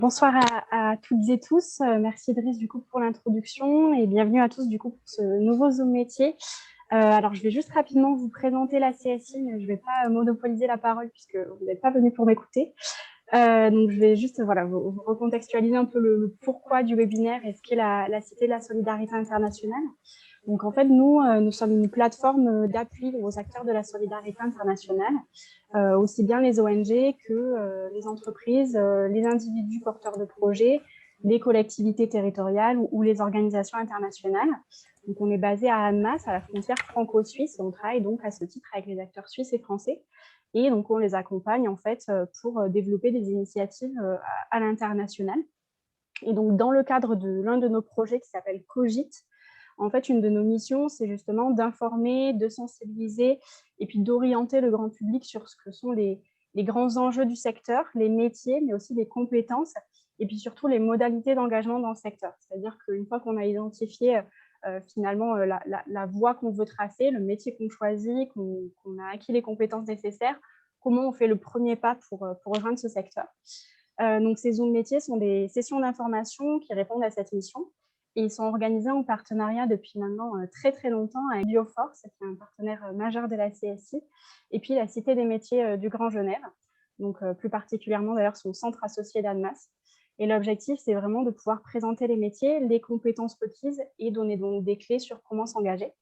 Bonsoir à toutes et tous. Merci Idriss du coup pour l'introduction et bienvenue à tous du coup pour ce nouveau Zoom métier. Alors je vais juste rapidement vous présenter la CSI, mais je ne vais pas monopoliser la parole puisque vous n'êtes pas venus pour m'écouter. Donc je vais juste vous recontextualiser un peu le pourquoi du webinaire et ce qu'est la Cité de la Solidarité Internationale. Donc en fait, nous sommes une plateforme d'appui aux acteurs de la solidarité internationale, aussi bien les ONG que les entreprises, les individus porteurs de projets, les collectivités territoriales ou les organisations internationales. Donc on est basé à Annemasse, à la frontière franco-suisse, et on travaille donc à ce titre avec les acteurs suisses et français. Et donc on les accompagne en fait pour développer des initiatives à l'international. Et donc dans le cadre de l'un de nos projets qui s'appelle Cogite, en fait, une de nos missions, c'est justement d'informer, de sensibiliser et puis d'orienter le grand public sur ce que sont les grands enjeux du secteur, les métiers, mais aussi les compétences et puis surtout les modalités d'engagement dans le secteur. C'est-à-dire qu'une fois qu'on a identifié finalement la voie qu'on veut tracer, le métier qu'on choisit, qu'on a acquis les compétences nécessaires, comment on fait le premier pas pour rejoindre ce secteur. Donc, ces Zooms métiers sont des sessions d'information qui répondent à cette mission. Et ils sont organisés en partenariat depuis maintenant très, très longtemps avec Bioforce, qui est un partenaire majeur de la CSI, et puis la Cité des métiers du Grand Genève, donc plus particulièrement d'ailleurs son centre associé d'Annemasse. Et l'objectif, c'est vraiment de pouvoir présenter les métiers, les compétences requises et donner donc des clés sur comment s'engager.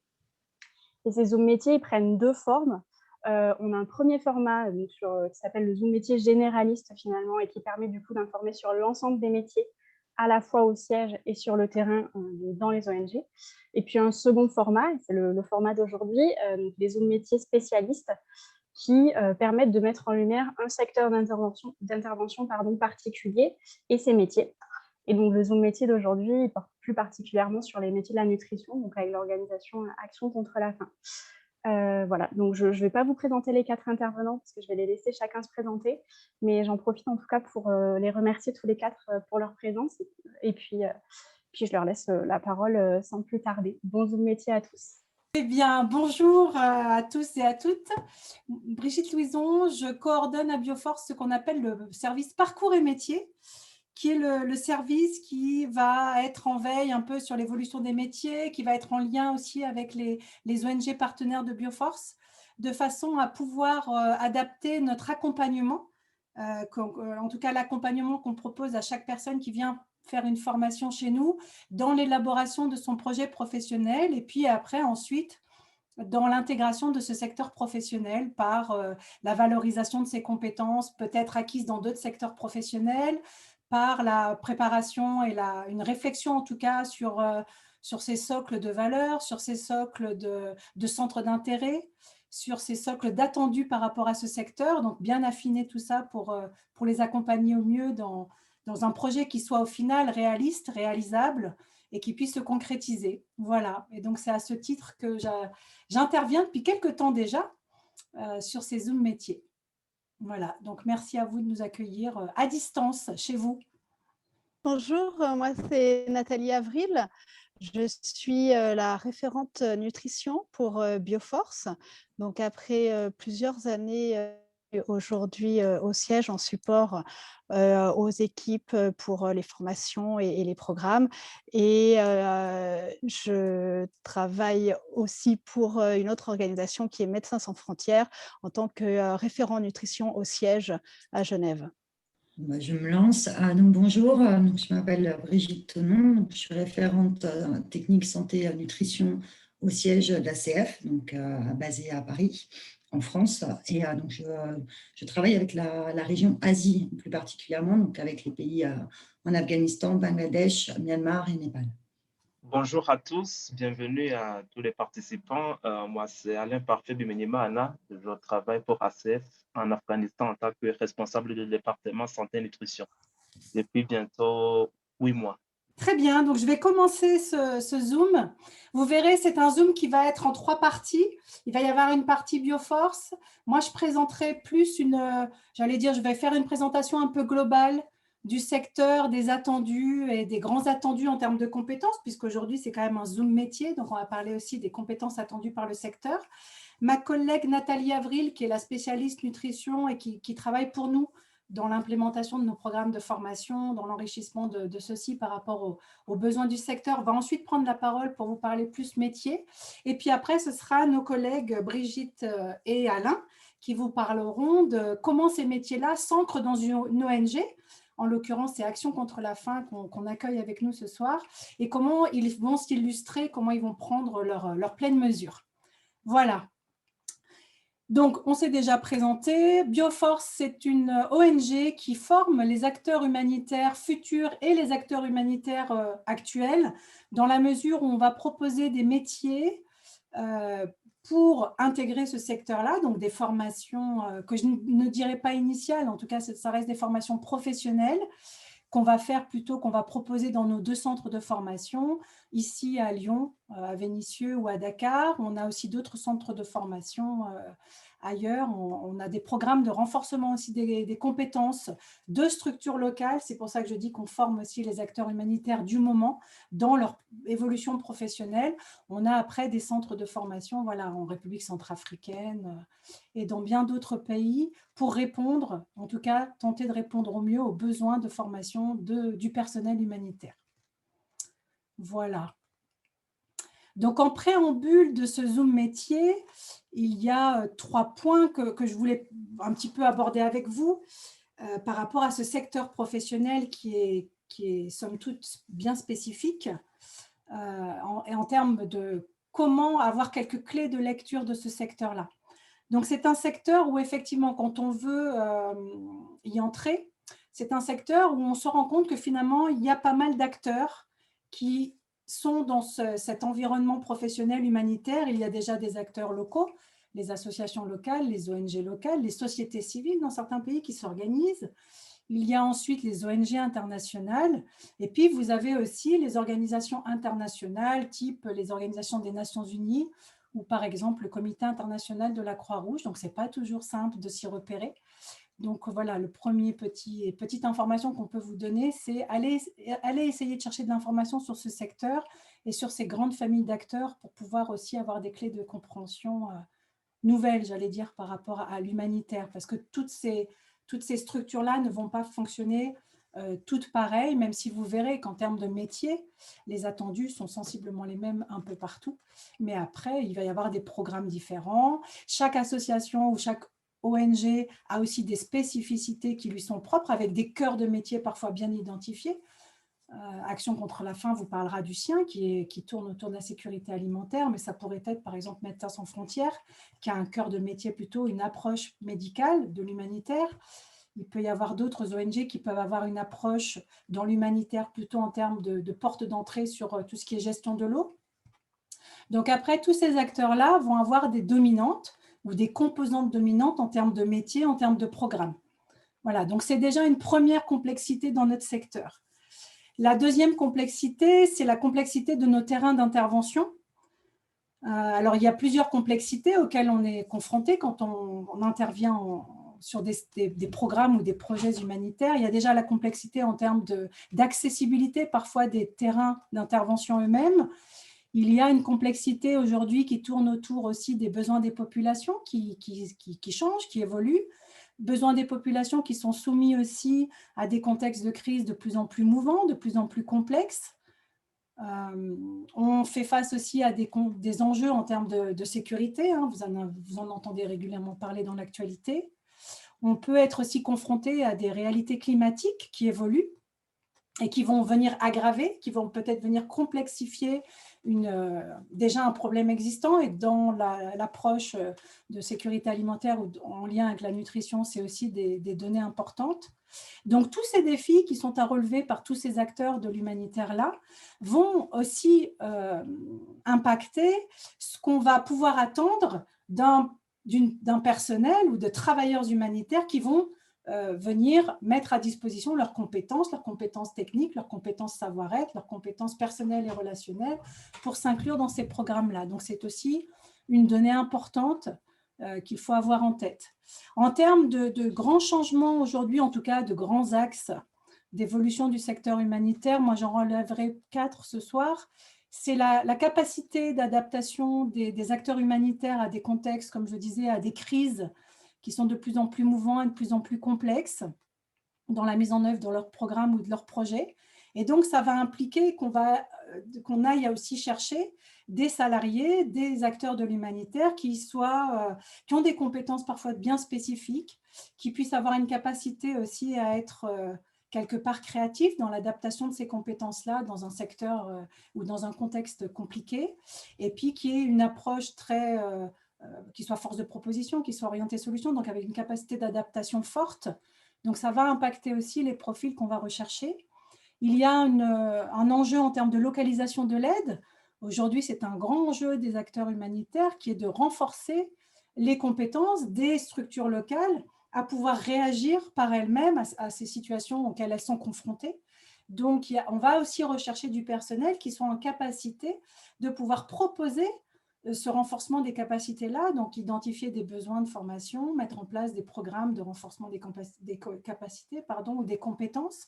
Et ces Zooms métiers, ils prennent deux formes. On a un premier format qui s'appelle le Zoom métier généraliste finalement et qui permet du coup d'informer sur l'ensemble des métiers à la fois au siège et sur le terrain dans les ONG. Et puis un second format, c'est le format d'aujourd'hui, les Zoom métiers spécialistes qui permettent de mettre en lumière un secteur d'intervention particulier et ses métiers. Et donc, le Zoom métier d'aujourd'hui porte plus particulièrement sur les métiers de la nutrition, donc avec l'organisation Action contre la faim. Voilà, donc je ne vais pas vous présenter les 4 intervenants parce que je vais les laisser chacun se présenter, mais j'en profite en tout cas pour les remercier tous les 4 pour leur présence et puis je leur laisse la parole sans plus tarder. Bon Zoom métier à tous. Eh bien, bonjour à tous et à toutes. Brigitte Louison, je coordonne à Bioforce ce qu'on appelle le service Parcours et Métiers, qui est le service qui va être en veille un peu sur l'évolution des métiers, qui va être en lien aussi avec les ONG partenaires de Bioforce, de façon à pouvoir adapter notre accompagnement, en tout cas l'accompagnement qu'on propose à chaque personne qui vient faire une formation chez nous, dans l'élaboration de son projet professionnel et puis après, ensuite, dans l'intégration de ce secteur professionnel par la valorisation de ses compétences peut-être acquises dans d'autres secteurs professionnels, par la préparation et une réflexion en tout cas sur ces socles de valeurs, sur ces socles de centres d'intérêt, sur ces socles d'attendus par rapport à ce secteur, donc bien affiner tout ça pour les accompagner au mieux dans un projet qui soit au final réaliste, réalisable et qui puisse se concrétiser. Voilà, et donc c'est à ce titre que j'interviens depuis quelques temps déjà sur ces Zoom métiers. Voilà, donc merci à vous de nous accueillir à distance chez vous. Bonjour, moi c'est Nathalie Avril. Je suis la référente nutrition pour Bioforce. Donc après plusieurs années aujourd'hui au siège en support aux équipes pour les formations et les programmes. Et je travaille aussi pour une autre organisation qui est Médecins sans frontières en tant que référent nutrition au siège à Genève. Je me lance. Donc bonjour, je m'appelle Brigitte Tonon, je suis référente technique santé nutrition au siège de la CF, donc basée à Paris, en France. Et donc je travaille avec la région Asie, plus particulièrement, donc avec les pays en Afghanistan, Bangladesh, Myanmar et Népal. Bonjour à tous, bienvenue à tous les participants. Moi, c'est Alain Parfait Bimenyima Anna. Je travaille pour ACF en Afghanistan en tant que responsable du département santé et nutrition depuis bientôt 8 mois. Très bien, donc je vais commencer ce Zoom. Vous verrez, c'est un Zoom qui va être en 3 parties. Il va y avoir une partie Bioforce. Moi, je présenterai plus je vais faire une présentation un peu globale du secteur, des attendus et des grands attendus en termes de compétences, puisqu'aujourd'hui, c'est quand même un Zoom métier, donc on va parler aussi des compétences attendues par le secteur. Ma collègue Nathalie Avril, qui est la spécialiste nutrition et qui travaille pour nous dans l'implémentation de nos programmes de formation, dans l'enrichissement de ceux-ci par rapport aux besoins du secteur, va ensuite prendre la parole pour vous parler plus métier. Et puis après, ce sera nos collègues Brigitte et Alain qui vous parleront de comment ces métiers-là s'ancrent dans une ONG. En l'occurrence, c'est Action contre la faim qu'on accueille avec nous ce soir, et comment ils vont s'illustrer, comment ils vont prendre leur pleine mesure. Voilà. Donc, on s'est déjà présenté. Bioforce, c'est une ONG qui forme les acteurs humanitaires futurs et les acteurs humanitaires actuels, dans la mesure où on va proposer des métiers pour intégrer ce secteur-là, donc des formations que je ne dirais pas initiales, en tout cas, ça reste des formations professionnelles qu'on va faire plutôt, qu'on va proposer dans nos 2 centres de formation, ici à Lyon, à Vénissieux ou à Dakar. On a aussi d'autres centres de formation ailleurs. On a des programmes de renforcement aussi des compétences de structures locales. C'est pour ça que je dis qu'on forme aussi les acteurs humanitaires du moment dans leur évolution professionnelle. On a après des centres de formation voilà, en République centrafricaine et dans bien d'autres pays pour répondre, en tout cas tenter de répondre au mieux aux besoins de formation du personnel humanitaire. Voilà. Donc, en préambule de ce Zoom métier, il y a 3 points que je voulais un petit peu aborder avec vous par rapport à ce secteur professionnel qui est somme toute bien spécifique et en termes de comment avoir quelques clés de lecture de ce secteur-là. Donc, c'est un secteur où effectivement, quand on veut y entrer, c'est un secteur où on se rend compte que finalement, il y a pas mal d'acteurs qui sont dans cet environnement professionnel humanitaire. Il y a déjà des acteurs locaux, les associations locales, les ONG locales, les sociétés civiles dans certains pays qui s'organisent. Il y a ensuite les ONG internationales. Et puis, vous avez aussi les organisations internationales, type les organisations des Nations Unies ou par exemple le Comité international de la Croix-Rouge. Donc, ce n'est pas toujours simple de s'y repérer. Donc, voilà, le premier petite information qu'on peut vous donner, c'est aller essayer de chercher de l'information sur ce secteur et sur ces grandes familles d'acteurs pour pouvoir aussi avoir des clés de compréhension nouvelles, j'allais dire, par rapport à l'humanitaire. Parce que toutes ces structures-là ne vont pas fonctionner toutes pareilles, même si vous verrez qu'en termes de métier, les attendus sont sensiblement les mêmes un peu partout. Mais après, il va y avoir des programmes différents. Chaque association ou chaque ONG a aussi des spécificités qui lui sont propres, avec des cœurs de métier parfois bien identifiés. Action contre la faim vous parlera du sien, qui tourne autour de la sécurité alimentaire, mais ça pourrait être par exemple Médecins sans frontières, qui a un cœur de métier plutôt une approche médicale de l'humanitaire. Il peut y avoir d'autres ONG qui peuvent avoir une approche dans l'humanitaire plutôt en termes de porte d'entrée sur tout ce qui est gestion de l'eau. Donc après, tous ces acteurs-là vont avoir des dominantes ou des composantes dominantes en termes de métier, en termes de programme. Voilà, donc c'est déjà une première complexité dans notre secteur. La deuxième complexité, c'est la complexité de nos terrains d'intervention. Alors, il y a plusieurs complexités auxquelles on est confronté quand on intervient sur des programmes ou des projets humanitaires. Il y a déjà la complexité en termes d'accessibilité parfois des terrains d'intervention eux-mêmes. Il y a une complexité aujourd'hui qui tourne autour aussi des besoins des populations qui changent, qui évoluent. Besoins des populations qui sont soumis aussi à des contextes de crise de plus en plus mouvants, de plus en plus complexes. On fait face aussi à des enjeux en termes de sécurité, hein, vous en entendez régulièrement parler dans l'actualité. On peut être aussi confronté à des réalités climatiques qui évoluent et qui vont venir aggraver, qui vont peut-être venir complexifier déjà un problème existant. Et dans l'approche de sécurité alimentaire ou en lien avec la nutrition, c'est aussi des données importantes. Donc, tous ces défis qui sont à relever par tous ces acteurs de l'humanitaire-là vont aussi impacter ce qu'on va pouvoir attendre d'un personnel ou de travailleurs humanitaires qui vont venir mettre à disposition leurs compétences techniques, leurs compétences savoir-être, leurs compétences personnelles et relationnelles pour s'inclure dans ces programmes-là. Donc, c'est aussi une donnée importante qu'il faut avoir en tête. En termes de grands changements aujourd'hui, en tout cas de grands axes d'évolution du secteur humanitaire, moi j'en relèverai 4 ce soir. C'est la capacité d'adaptation des acteurs humanitaires à des contextes, comme je disais, à des crises qui sont de plus en plus mouvants et de plus en plus complexes. dans la mise en œuvre de leur programme ou de leur projet. Et donc, ça va impliquer qu'on aille aussi chercher des salariés, des acteurs de l'humanitaire qui ont des compétences parfois bien spécifiques, qui puissent avoir une capacité aussi à être quelque part créatifs dans l'adaptation de ces compétences-là dans un secteur ou dans un contexte compliqué, et puis qui ait une approche qui soit force de proposition, qui soit orientée solution, donc avec une capacité d'adaptation forte. Donc, ça va impacter aussi les profils qu'on va rechercher. Il y a un enjeu en termes de localisation de l'aide. Aujourd'hui, c'est un grand enjeu des acteurs humanitaires qui est de renforcer les compétences des structures locales à pouvoir réagir par elles-mêmes à ces situations auxquelles elles sont confrontées. Donc, on va aussi rechercher du personnel qui soit en capacité de pouvoir proposer ce renforcement des capacités-là, donc identifier des besoins de formation, mettre en place des programmes de renforcement des capacités ou des compétences,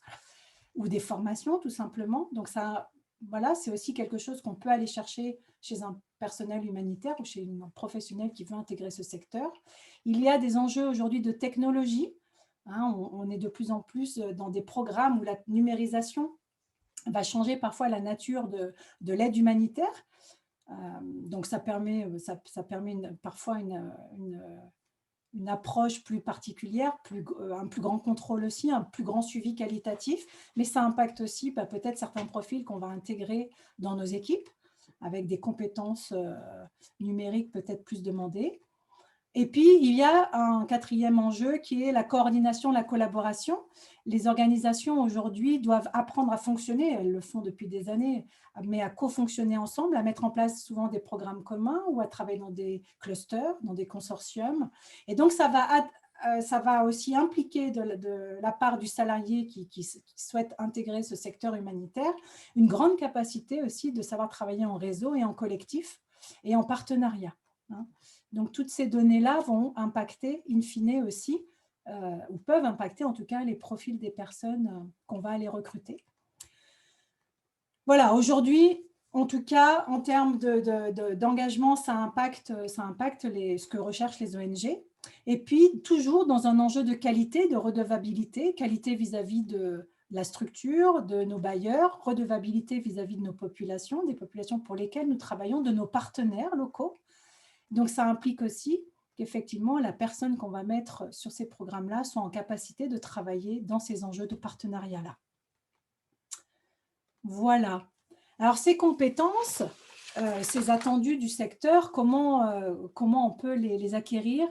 ou des formations tout simplement. Donc ça, voilà, c'est aussi quelque chose qu'on peut aller chercher chez un personnel humanitaire ou chez un professionnel qui veut intégrer ce secteur. Il y a des enjeux aujourd'hui de technologie. Hein, on est de plus en plus dans des programmes où la numérisation va changer parfois la nature de l'aide humanitaire. Donc ça permet parfois une approche plus particulière, un plus grand contrôle aussi, un plus grand suivi qualitatif, mais ça impacte aussi peut-être certains profils qu'on va intégrer dans nos équipes avec des compétences numériques peut-être plus demandées. Et puis, il y a un quatrième enjeu qui est la coordination, la collaboration. Les organisations aujourd'hui doivent apprendre à fonctionner, elles le font depuis des années, mais à co-fonctionner ensemble, à mettre en place souvent des programmes communs ou à travailler dans des clusters, dans des consortiums. Et donc, ça va aussi impliquer de la part du salarié qui souhaite intégrer ce secteur humanitaire une grande capacité aussi de savoir travailler en réseau et en collectif et en partenariat. Hein. Donc, toutes ces données-là vont impacter, in fine aussi, ou peuvent impacter en tout cas les profils des personnes qu'on va aller recruter. Voilà, aujourd'hui, en tout cas, en termes d'engagement, ça impacte ce que recherchent les ONG. Et puis, toujours dans un enjeu de qualité, de redevabilité, qualité vis-à-vis de la structure, de nos bailleurs, redevabilité vis-à-vis de nos populations, des populations pour lesquelles nous travaillons, de nos partenaires locaux. Donc, ça implique aussi qu'effectivement, la personne qu'on va mettre sur ces programmes-là soit en capacité de travailler dans ces enjeux de partenariat-là. Voilà. Alors, ces compétences, ces attendus du secteur, comment on peut les acquérir?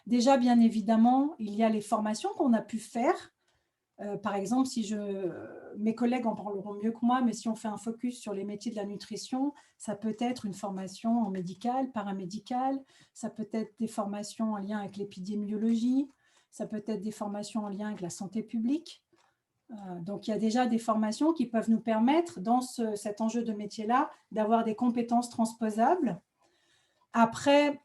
Déjà, bien évidemment, il y a les formations qu'on a pu faire. Par exemple, mes collègues en parleront mieux que moi, mais si on fait un focus sur les métiers de la nutrition, ça peut être une formation en médical, paramédical, ça peut être des formations en lien avec l'épidémiologie, ça peut être des formations en lien avec la santé publique. Donc, il y a déjà des formations qui peuvent nous permettre, dans cet enjeu de métier-là, d'avoir des compétences transposables. Après,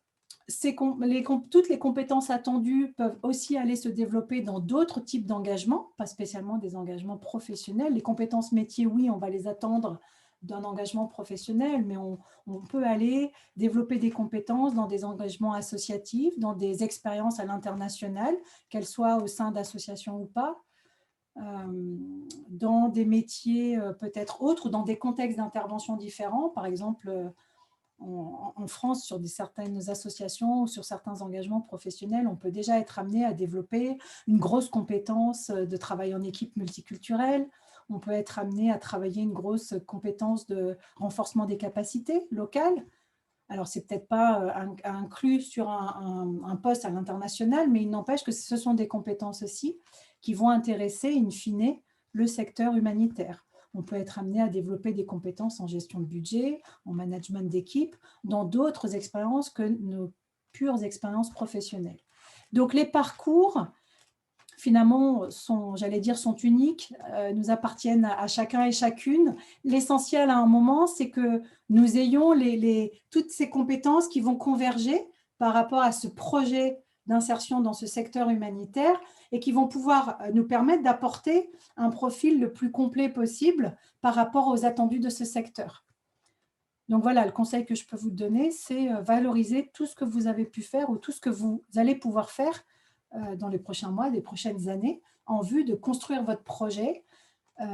toutes les compétences attendues peuvent aussi aller se développer dans d'autres types d'engagements, pas spécialement des engagements professionnels. Les compétences métiers, oui, on va les attendre d'un engagement professionnel, mais on peut aller développer des compétences dans des engagements associatifs, dans des expériences à l'international, qu'elles soient au sein d'associations ou pas, dans des métiers peut-être autres, ou dans des contextes d'intervention différents, par exemple en France, sur certaines associations ou sur certains engagements professionnels, on peut déjà être amené à développer une grosse compétence de travail en équipe multiculturelle. On peut être amené à travailler une grosse compétence de renforcement des capacités locales. Alors, ce n'est peut-être pas inclus sur un poste à l'international, mais il n'empêche que ce sont des compétences aussi qui vont intéresser, in fine, le secteur humanitaire. On peut être amené à développer des compétences en gestion de budget, en management d'équipe, dans d'autres expériences que nos pures expériences professionnelles. Donc, les parcours, finalement, sont uniques, nous appartiennent à chacun et chacune. L'essentiel à un moment, c'est que nous ayons toutes ces compétences qui vont converger par rapport à ce projet d'insertion dans ce secteur humanitaire et qui vont pouvoir nous permettre d'apporter un profil le plus complet possible par rapport aux attendus de ce secteur. Donc voilà, le conseil que je peux vous donner, c'est valoriser tout ce que vous avez pu faire ou tout ce que vous allez pouvoir faire dans les prochains mois, les prochaines années, en vue de construire votre projet.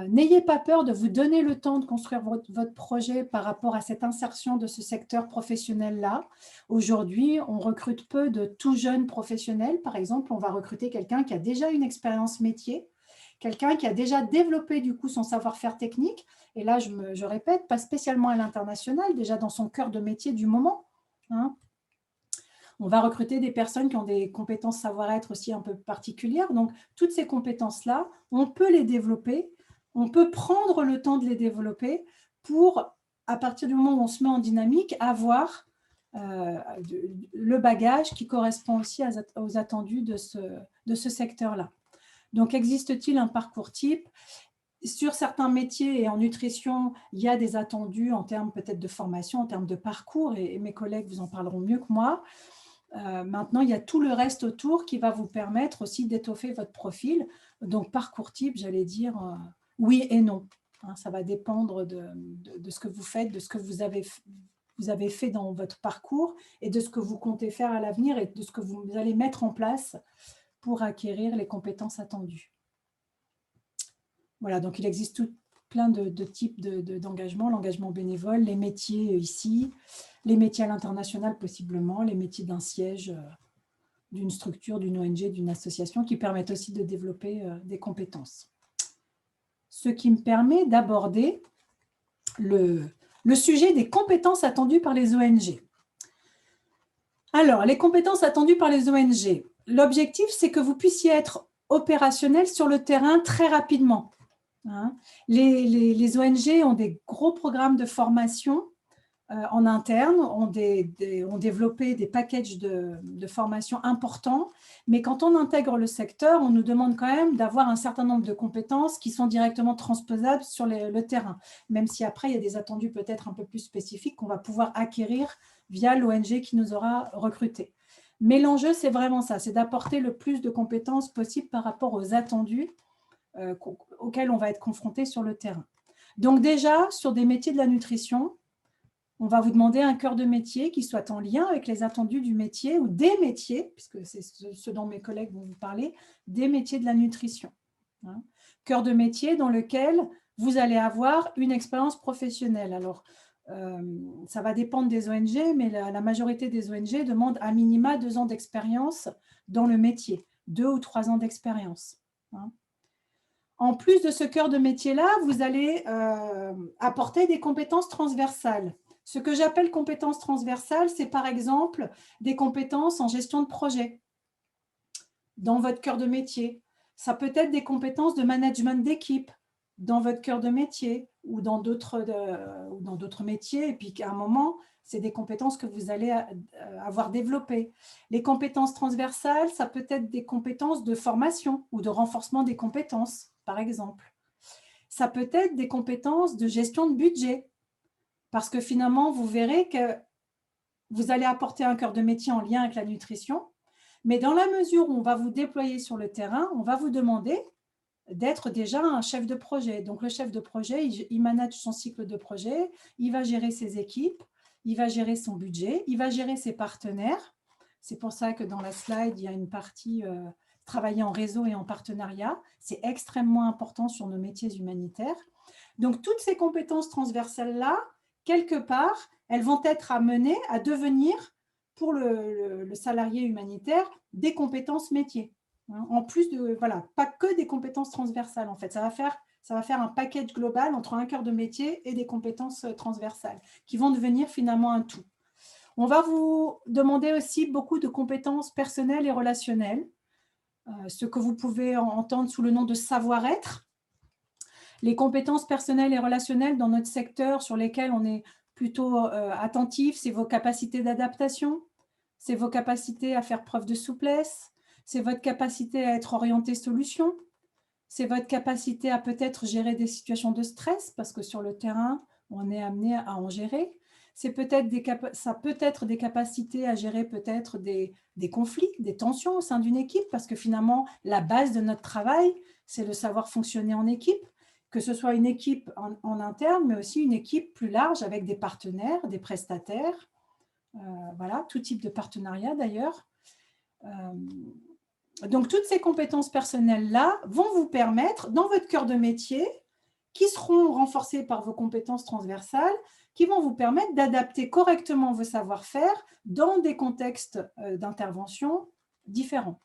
N'ayez pas peur de vous donner le temps de construire votre projet par rapport à cette insertion de ce secteur professionnel-là. Aujourd'hui, on recrute peu de tout jeunes professionnels. Par exemple, on va recruter quelqu'un qui a déjà une expérience métier, quelqu'un qui a déjà développé du coup son savoir-faire technique. Et là, je répète, pas spécialement à l'international, déjà dans son cœur de métier du moment. Hein. On va recruter des personnes qui ont des compétences savoir-être aussi un peu particulières. Donc, toutes ces compétences-là, on peut les développer. On peut prendre le temps de les développer pour, à partir du moment où on se met en dynamique, avoir le bagage qui correspond aussi aux attendus de ce secteur-là. Donc, existe-t-il un parcours type? Sur certains métiers et en nutrition, il y a des attendus en termes peut-être de formation, en termes de parcours, et mes collègues vous en parleront mieux que moi. Maintenant, il y a tout le reste autour qui va vous permettre aussi d'étoffer votre profil. Donc, parcours type, j'allais dire oui et non. Hein, ça va dépendre de ce que vous faites, de ce que vous avez fait dans votre parcours et de ce que vous comptez faire à l'avenir et de ce que vous allez mettre en place pour acquérir les compétences attendues. Voilà, donc il existe plein de types d'engagement, l'engagement bénévole, les métiers ici, les métiers à l'international possiblement, les métiers d'un siège, d'une structure, d'une ONG, d'une association qui permettent aussi de développer des compétences. Ce qui me permet d'aborder le sujet des compétences attendues par les ONG. Alors, les compétences attendues par les ONG. L'objectif, c'est que vous puissiez être opérationnel sur le terrain très rapidement. Hein. Les ONG ont des gros programmes de formation en interne, ont développé des packages de formation importants, mais quand on intègre le secteur, on nous demande quand même d'avoir un certain nombre de compétences qui sont directement transposables sur le terrain, même si après, il y a des attendus peut-être un peu plus spécifiques qu'on va pouvoir acquérir via l'ONG qui nous aura recrutés. Mais l'enjeu, c'est vraiment ça, c'est d'apporter le plus de compétences possible par rapport aux attendus auxquels on va être confronté sur le terrain. Donc déjà, sur des métiers de la nutrition, on va vous demander un cœur de métier qui soit en lien avec les attendus du métier ou des métiers, puisque c'est ce dont mes collègues vont vous parler, des métiers de la nutrition. Hein. Cœur de métier dans lequel vous allez avoir une expérience professionnelle. Alors, ça va dépendre des ONG, mais la majorité des ONG demandent à minima 2 ans d'expérience dans le métier, 2 ou 3 ans d'expérience. Hein. En plus de ce cœur de métier-là, vous allez apporter des compétences transversales. Ce que j'appelle compétences transversales, c'est par exemple des compétences en gestion de projet dans votre cœur de métier. Ça peut être des compétences de management d'équipe dans votre cœur de métier ou dans d'autres métiers. Et puis, à un moment, c'est des compétences que vous allez avoir développées. Les compétences transversales, ça peut être des compétences de formation ou de renforcement des compétences, par exemple. Ça peut être des compétences de gestion de budget. Parce que finalement, vous verrez que vous allez apporter un cœur de métier en lien avec la nutrition, mais dans la mesure où on va vous déployer sur le terrain, on va vous demander d'être déjà un chef de projet. Donc, le chef de projet, il manage son cycle de projet, il va gérer ses équipes, il va gérer son budget, il va gérer ses partenaires. C'est pour ça que dans la slide, il y a une partie travailler en réseau et en partenariat. C'est extrêmement important sur nos métiers humanitaires. Donc, toutes ces compétences transversales-là, quelque part, elles vont être amenées à devenir, pour le salarié humanitaire, des compétences métiers. En plus de, voilà, pas que des compétences transversales, en fait. Ça va faire un package global entre un cœur de métier et des compétences transversales qui vont devenir finalement un tout. On va vous demander aussi beaucoup de compétences personnelles et relationnelles, ce que vous pouvez entendre sous le nom de savoir-être. Les compétences personnelles et relationnelles dans notre secteur sur lesquelles on est plutôt attentif, c'est vos capacités d'adaptation, c'est vos capacités à faire preuve de souplesse, c'est votre capacité à être orienté solution, c'est votre capacité à peut-être gérer des situations de stress, parce que sur le terrain, on est amené à en gérer. Ça peut être des capacités à gérer peut-être des conflits, des tensions au sein d'une équipe, parce que finalement, la base de notre travail, c'est le savoir fonctionner en équipe, que ce soit une équipe en interne, mais aussi une équipe plus large avec des partenaires, des prestataires, voilà, tout type de partenariat d'ailleurs. Donc, toutes ces compétences personnelles-là vont vous permettre, dans votre cœur de métier, qui seront renforcées par vos compétences transversales, qui vont vous permettre d'adapter correctement vos savoir-faire dans des contextes d'intervention différents.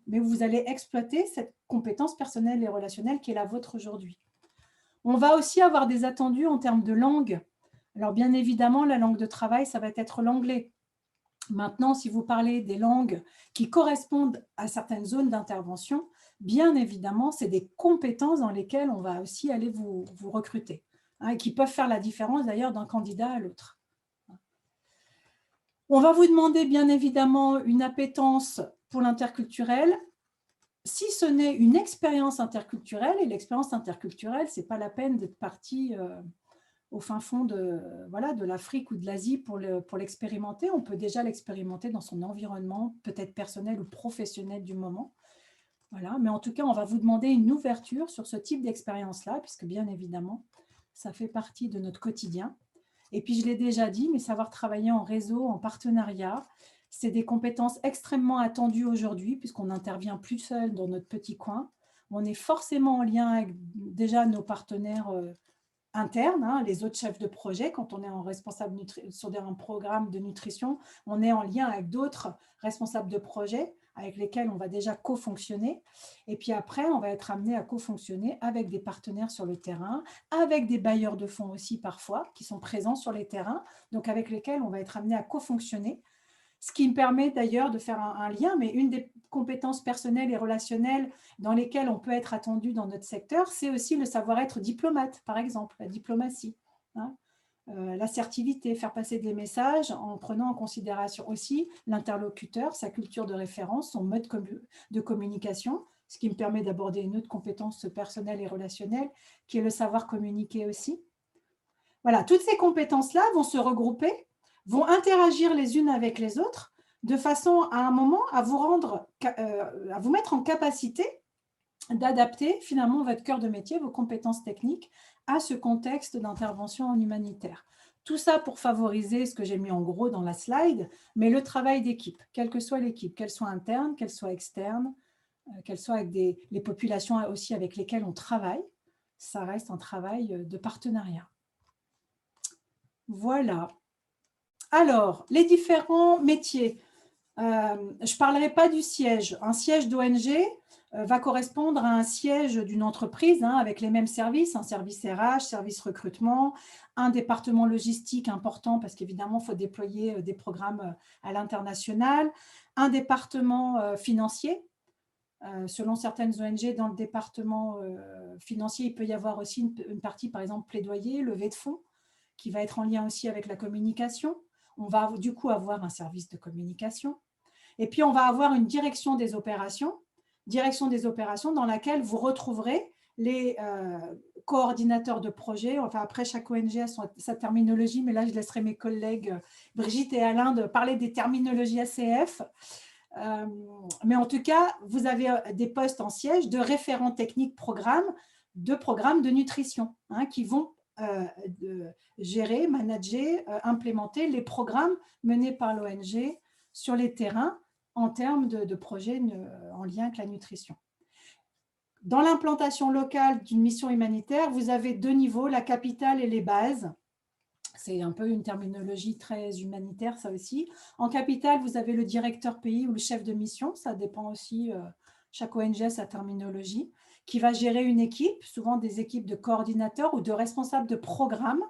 Mais vous allez exploiter cette compétence personnelle et relationnelle qui est la vôtre aujourd'hui. On va aussi avoir des attendus en termes de langue. Alors, bien évidemment, la langue de travail, ça va être l'anglais. Maintenant, si vous parlez des langues qui correspondent à certaines zones d'intervention, bien évidemment, c'est des compétences dans lesquelles on va aussi aller vous recruter, et qui peuvent faire la différence d'ailleurs d'un candidat à l'autre. On va vous demander bien évidemment une appétence pour l'interculturel. Si ce n'est une expérience interculturelle, et l'expérience interculturelle, ce n'est pas la peine d'être parti au fin fond de l'Afrique ou de l'Asie pour l'expérimenter. On peut déjà l'expérimenter dans son environnement, peut-être personnel ou professionnel du moment. Voilà. Mais en tout cas, on va vous demander une ouverture sur ce type d'expérience-là, puisque bien évidemment, ça fait partie de notre quotidien. Et puis, je l'ai déjà dit, mais savoir travailler en réseau, en partenariat, c'est des compétences extrêmement attendues aujourd'hui, puisqu'on n'intervient plus seul dans notre petit coin. On est forcément en lien avec déjà nos partenaires internes, les autres chefs de projet. Quand on est en responsable sur un programme de nutrition, on est en lien avec d'autres responsables de projet avec lesquels on va déjà co-fonctionner. Et puis après, on va être amené à co-fonctionner avec des partenaires sur le terrain, avec des bailleurs de fonds aussi parfois, qui sont présents sur les terrains, donc avec lesquels on va être amené à co-fonctionner. Ce qui me permet d'ailleurs de faire un lien, mais une des compétences personnelles et relationnelles dans lesquelles on peut être attendu dans notre secteur, c'est aussi le savoir-être diplomate, par exemple, la diplomatie. L'assertivité, faire passer des messages en prenant en considération aussi l'interlocuteur, sa culture de référence, son mode de communication, ce qui me permet d'aborder une autre compétence personnelle et relationnelle, qui est le savoir communiquer aussi. Voilà, toutes ces compétences-là vont se regrouper, vont interagir les unes avec les autres, de façon à un moment à vous mettre en capacité d'adapter finalement votre cœur de métier, vos compétences techniques à ce contexte d'intervention en humanitaire. Tout ça pour favoriser ce que j'ai mis en gros dans la slide, mais le travail d'équipe, quelle que soit l'équipe, qu'elle soit interne, qu'elle soit externe, qu'elle soit avec les populations aussi avec lesquelles on travaille, ça reste un travail de partenariat. Voilà. Alors, les différents métiers. Je ne parlerai pas du siège. Un siège d'ONG va correspondre à un siège d'une entreprise avec les mêmes services, un service RH, service recrutement, un département logistique important parce qu'évidemment, il faut déployer des programmes à l'international, un département financier. Selon certaines ONG, dans le département financier, il peut y avoir aussi une partie, par exemple, plaidoyer, levée de fonds, qui va être en lien aussi avec la communication. On va du coup avoir un service de communication. Et puis, on va avoir une direction des opérations dans laquelle vous retrouverez les coordinateurs de projet. Enfin, après, chaque ONG a sa terminologie, mais là, je laisserai mes collègues Brigitte et Alain de parler des terminologies ACF. Mais en tout cas, vous avez des postes en siège de référents techniques de programmes de nutrition qui vont gérer, manager, implémenter les programmes menés par l'ONG sur les terrains en termes de projets en lien avec la nutrition. Dans l'implantation locale d'une mission humanitaire, vous avez deux niveaux, la capitale et les bases. C'est un peu une terminologie très humanitaire, ça aussi. En capitale, vous avez le directeur pays ou le chef de mission, ça dépend aussi, chaque ONG a sa terminologie, qui va gérer une équipe, souvent des équipes de coordinateurs ou de responsables de programmes.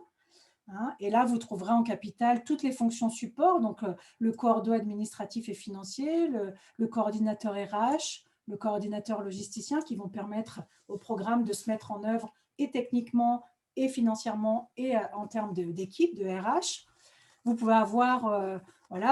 Et là, vous trouverez en capitale toutes les fonctions support, donc le coordonnateur administratif et financier, le coordinateur RH, le coordinateur logisticien qui vont permettre au programme de se mettre en œuvre et techniquement et financièrement et en termes d'équipe, de RH. Vous pouvez avoir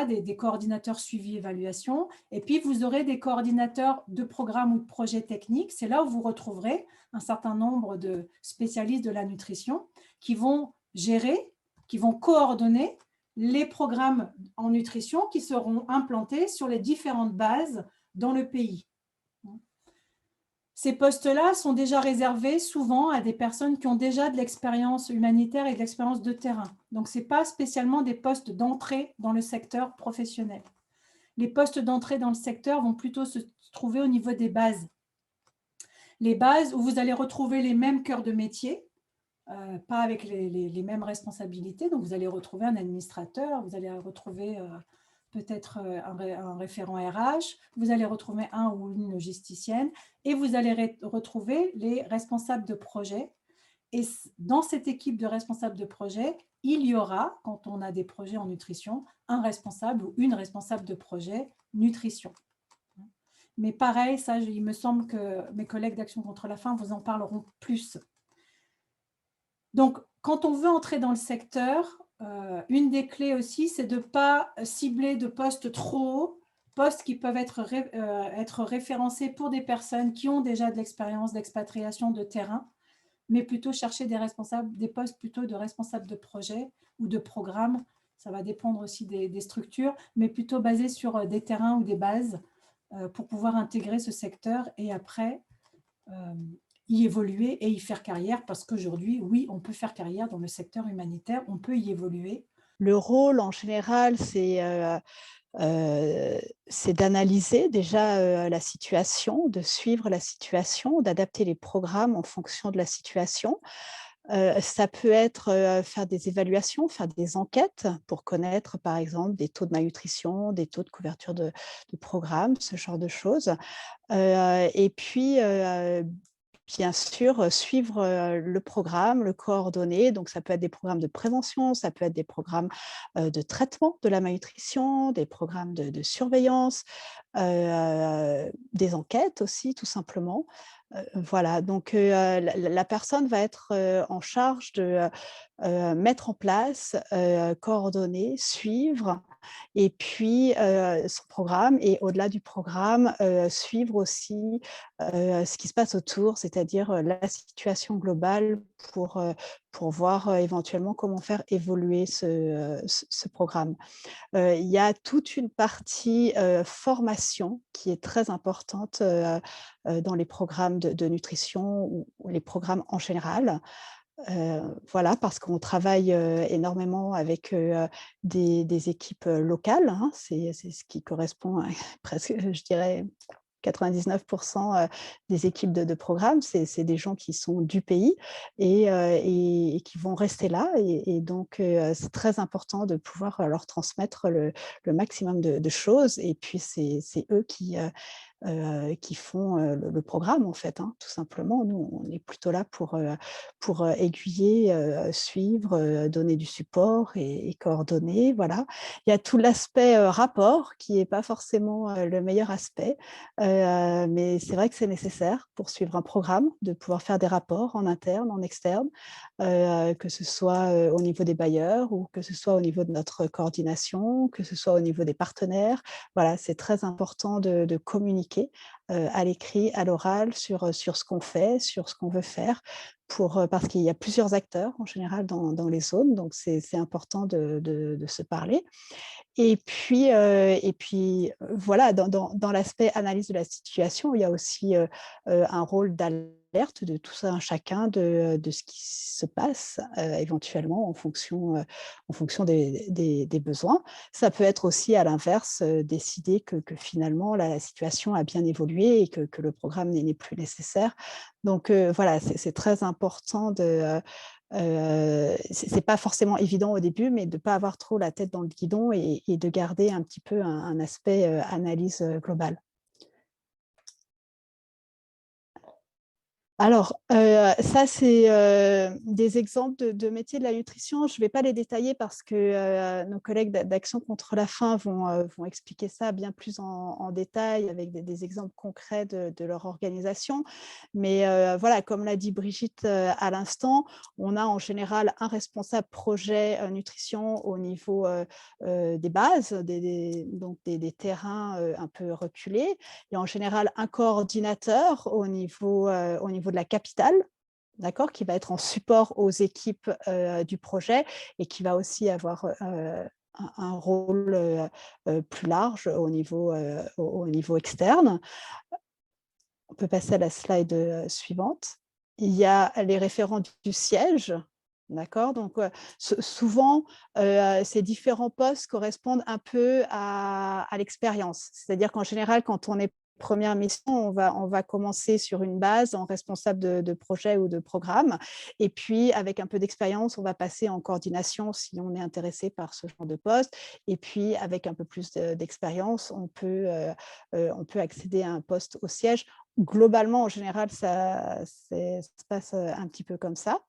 des coordinateurs suivi-évaluation et puis vous aurez des coordinateurs de programmes ou de projets techniques. C'est là où vous retrouverez un certain nombre de spécialistes de la nutrition qui vont gérer, qui vont coordonner les programmes en nutrition qui seront implantés sur les différentes bases dans le pays. Ces postes-là sont déjà réservés souvent à des personnes qui ont déjà de l'expérience humanitaire et de l'expérience de terrain. Donc, ce n'est pas spécialement des postes d'entrée dans le secteur professionnel. Les postes d'entrée dans le secteur vont plutôt se trouver au niveau des bases. Les bases où vous allez retrouver les mêmes cœurs de métier, pas avec les mêmes responsabilités. Donc, vous allez retrouver un administrateur, vous allez retrouver peut-être un référent RH, vous allez retrouver un ou une logisticienne et vous allez retrouver les responsables de projet. Et dans cette équipe de responsables de projet, il y aura, quand on a des projets en nutrition, un responsable ou une responsable de projet nutrition. Mais pareil, ça, il me semble que mes collègues d'Action contre la faim vous en parleront plus. Donc, quand on veut entrer dans le secteur, une des clés aussi, c'est de ne pas cibler de postes trop hauts, postes qui peuvent être référencés pour des personnes qui ont déjà de l'expérience d'expatriation de terrain, mais plutôt chercher des postes plutôt de responsables de projet ou de programme. Ça va dépendre aussi des structures, mais plutôt basés sur des terrains ou des bases pour pouvoir intégrer ce secteur et après y évoluer et y faire carrière, parce qu'aujourd'hui, oui, on peut faire carrière dans le secteur humanitaire, on peut y évoluer. Le rôle, en général, c'est d'analyser déjà la situation, de suivre la situation, d'adapter les programmes en fonction de la situation. Ça peut être faire des évaluations, faire des enquêtes pour connaître, par exemple, des taux de malnutrition, des taux de couverture de programmes, ce genre de choses. Et puis, bien sûr, suivre le programme, le coordonner. Donc, ça peut être des programmes de prévention, ça peut être des programmes de traitement de la malnutrition, des programmes de surveillance, des enquêtes aussi, tout simplement. Voilà, donc la personne va être en charge de mettre en place, coordonner, suivre et puis son programme et au-delà du programme, suivre aussi ce qui se passe autour, c'est-à-dire la situation globale pour voir éventuellement comment faire évoluer ce programme. Il y a toute une partie formation qui est très importante dans les programmes de nutrition ou les programmes en général. Voilà, parce qu'on travaille énormément avec des équipes locales, hein, c'est ce qui correspond à presque, je dirais, 99% des équipes de programme, c'est des gens qui sont du pays et qui vont rester là. Et donc, c'est très important de pouvoir leur transmettre le maximum de choses. Et puis, c'est eux qui font le programme, en fait, hein, tout simplement. Nous, on est plutôt là pour aiguiller, suivre, donner du support et coordonner, voilà. Il y a tout l'aspect rapport qui n'est pas forcément le meilleur aspect, mais c'est vrai que c'est nécessaire pour suivre un programme, de pouvoir faire des rapports en interne, en externe, que ce soit au niveau des bailleurs ou que ce soit au niveau de notre coordination, que ce soit au niveau des partenaires. Voilà, c'est très important de communiquer à l'écrit, à l'oral, sur ce qu'on fait, sur ce qu'on veut faire, parce qu'il y a plusieurs acteurs en général dans les zones, donc c'est important de se parler. Et puis voilà, dans l'aspect analyse de la situation, il y a aussi un rôle d'alerte de tout ça, un chacun de ce qui se passe éventuellement en fonction des besoins. Ça peut être aussi à l'inverse, décider que finalement la situation a bien évolué et que le programme n'est plus nécessaire. Donc voilà, c'est très important c'est pas forcément évident au début, mais de ne pas avoir trop la tête dans le guidon et de garder un petit peu un aspect analyse globale. Alors, ça, c'est des exemples de métiers de la nutrition. Je ne vais pas les détailler parce que nos collègues d'Action contre la faim vont expliquer ça bien plus en détail avec des exemples concrets de leur organisation. Mais voilà, comme l'a dit Brigitte à l'instant, on a en général un responsable projet nutrition au niveau des bases, donc des terrains un peu reculés. Il y a en général un coordinateur au niveau de la capitale, d'accord, qui va être en support aux équipes du projet et qui va aussi avoir un rôle plus large au niveau externe. On peut passer à la slide suivante. Il y a les référents du siège. D'accord, donc souvent, ces différents postes correspondent un peu à l'expérience. C'est-à-dire qu'en général, quand on est première mission, on va commencer sur une base en responsable de projet ou de programme. Et puis, avec un peu d'expérience, on va passer en coordination si on est intéressé par ce genre de poste. Et puis, avec un peu plus d'expérience, on peut accéder à un poste au siège. Globalement, en général, ça se passe un petit peu comme ça.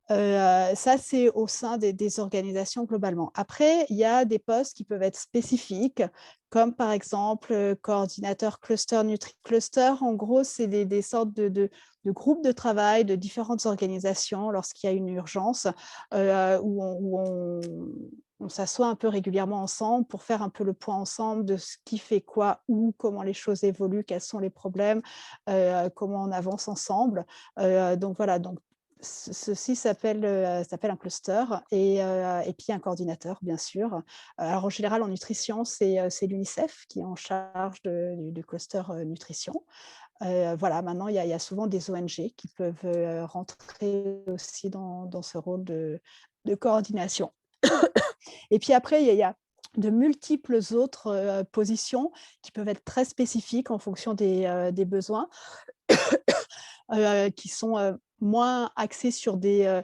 Ça, c'est au sein des organisations globalement. Après, il y a des postes qui peuvent être spécifiques, comme par exemple coordinateur cluster, Nutri-Cluster. En gros, c'est des sortes de groupes de travail de différentes organisations lorsqu'il y a une urgence, où on s'assoit un peu régulièrement ensemble pour faire un peu le point ensemble de ce qui fait quoi, où, comment les choses évoluent, quels sont les problèmes, comment on avance ensemble. Donc voilà, donc ceci s'appelle un cluster et puis un coordinateur, bien sûr. Alors, en général, en nutrition, c'est l'UNICEF qui est en charge du cluster nutrition. Voilà, maintenant, il y a souvent des ONG qui peuvent rentrer aussi dans ce rôle de coordination. Et puis après, il y a de multiples autres positions qui peuvent être très spécifiques en fonction des besoins, qui sont moins axés sur des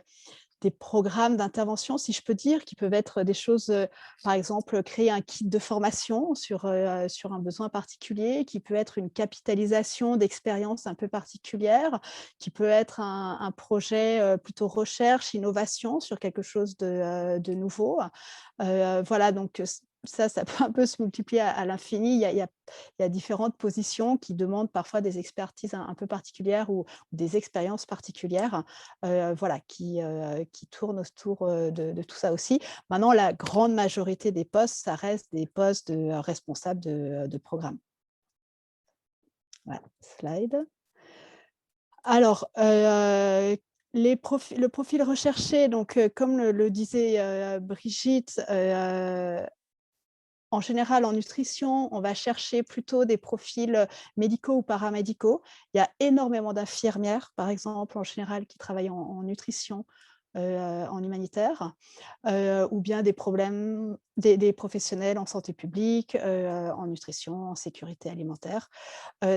programmes d'intervention, si je peux dire, qui peuvent être des choses, par exemple, créer un kit de formation sur un besoin particulier, qui peut être une capitalisation d'expériences un peu particulières, qui peut être un projet plutôt recherche, innovation sur quelque chose de nouveau. Voilà, donc ça peut un peu se multiplier à l'infini. Il y a différentes positions qui demandent parfois des expertises un peu particulières ou des expériences particulières, voilà, qui tournent autour de tout ça aussi. Maintenant, la grande majorité des postes, ça reste des postes de responsables de programme. Voilà, slide. Alors, le profil recherché, donc comme le disait Brigitte, en général, en nutrition, on va chercher plutôt des profils médicaux ou paramédicaux. Il y a énormément d'infirmières, par exemple, en général, qui travaillent en nutrition, en humanitaire, ou bien des professionnels en santé publique, en nutrition, en sécurité alimentaire.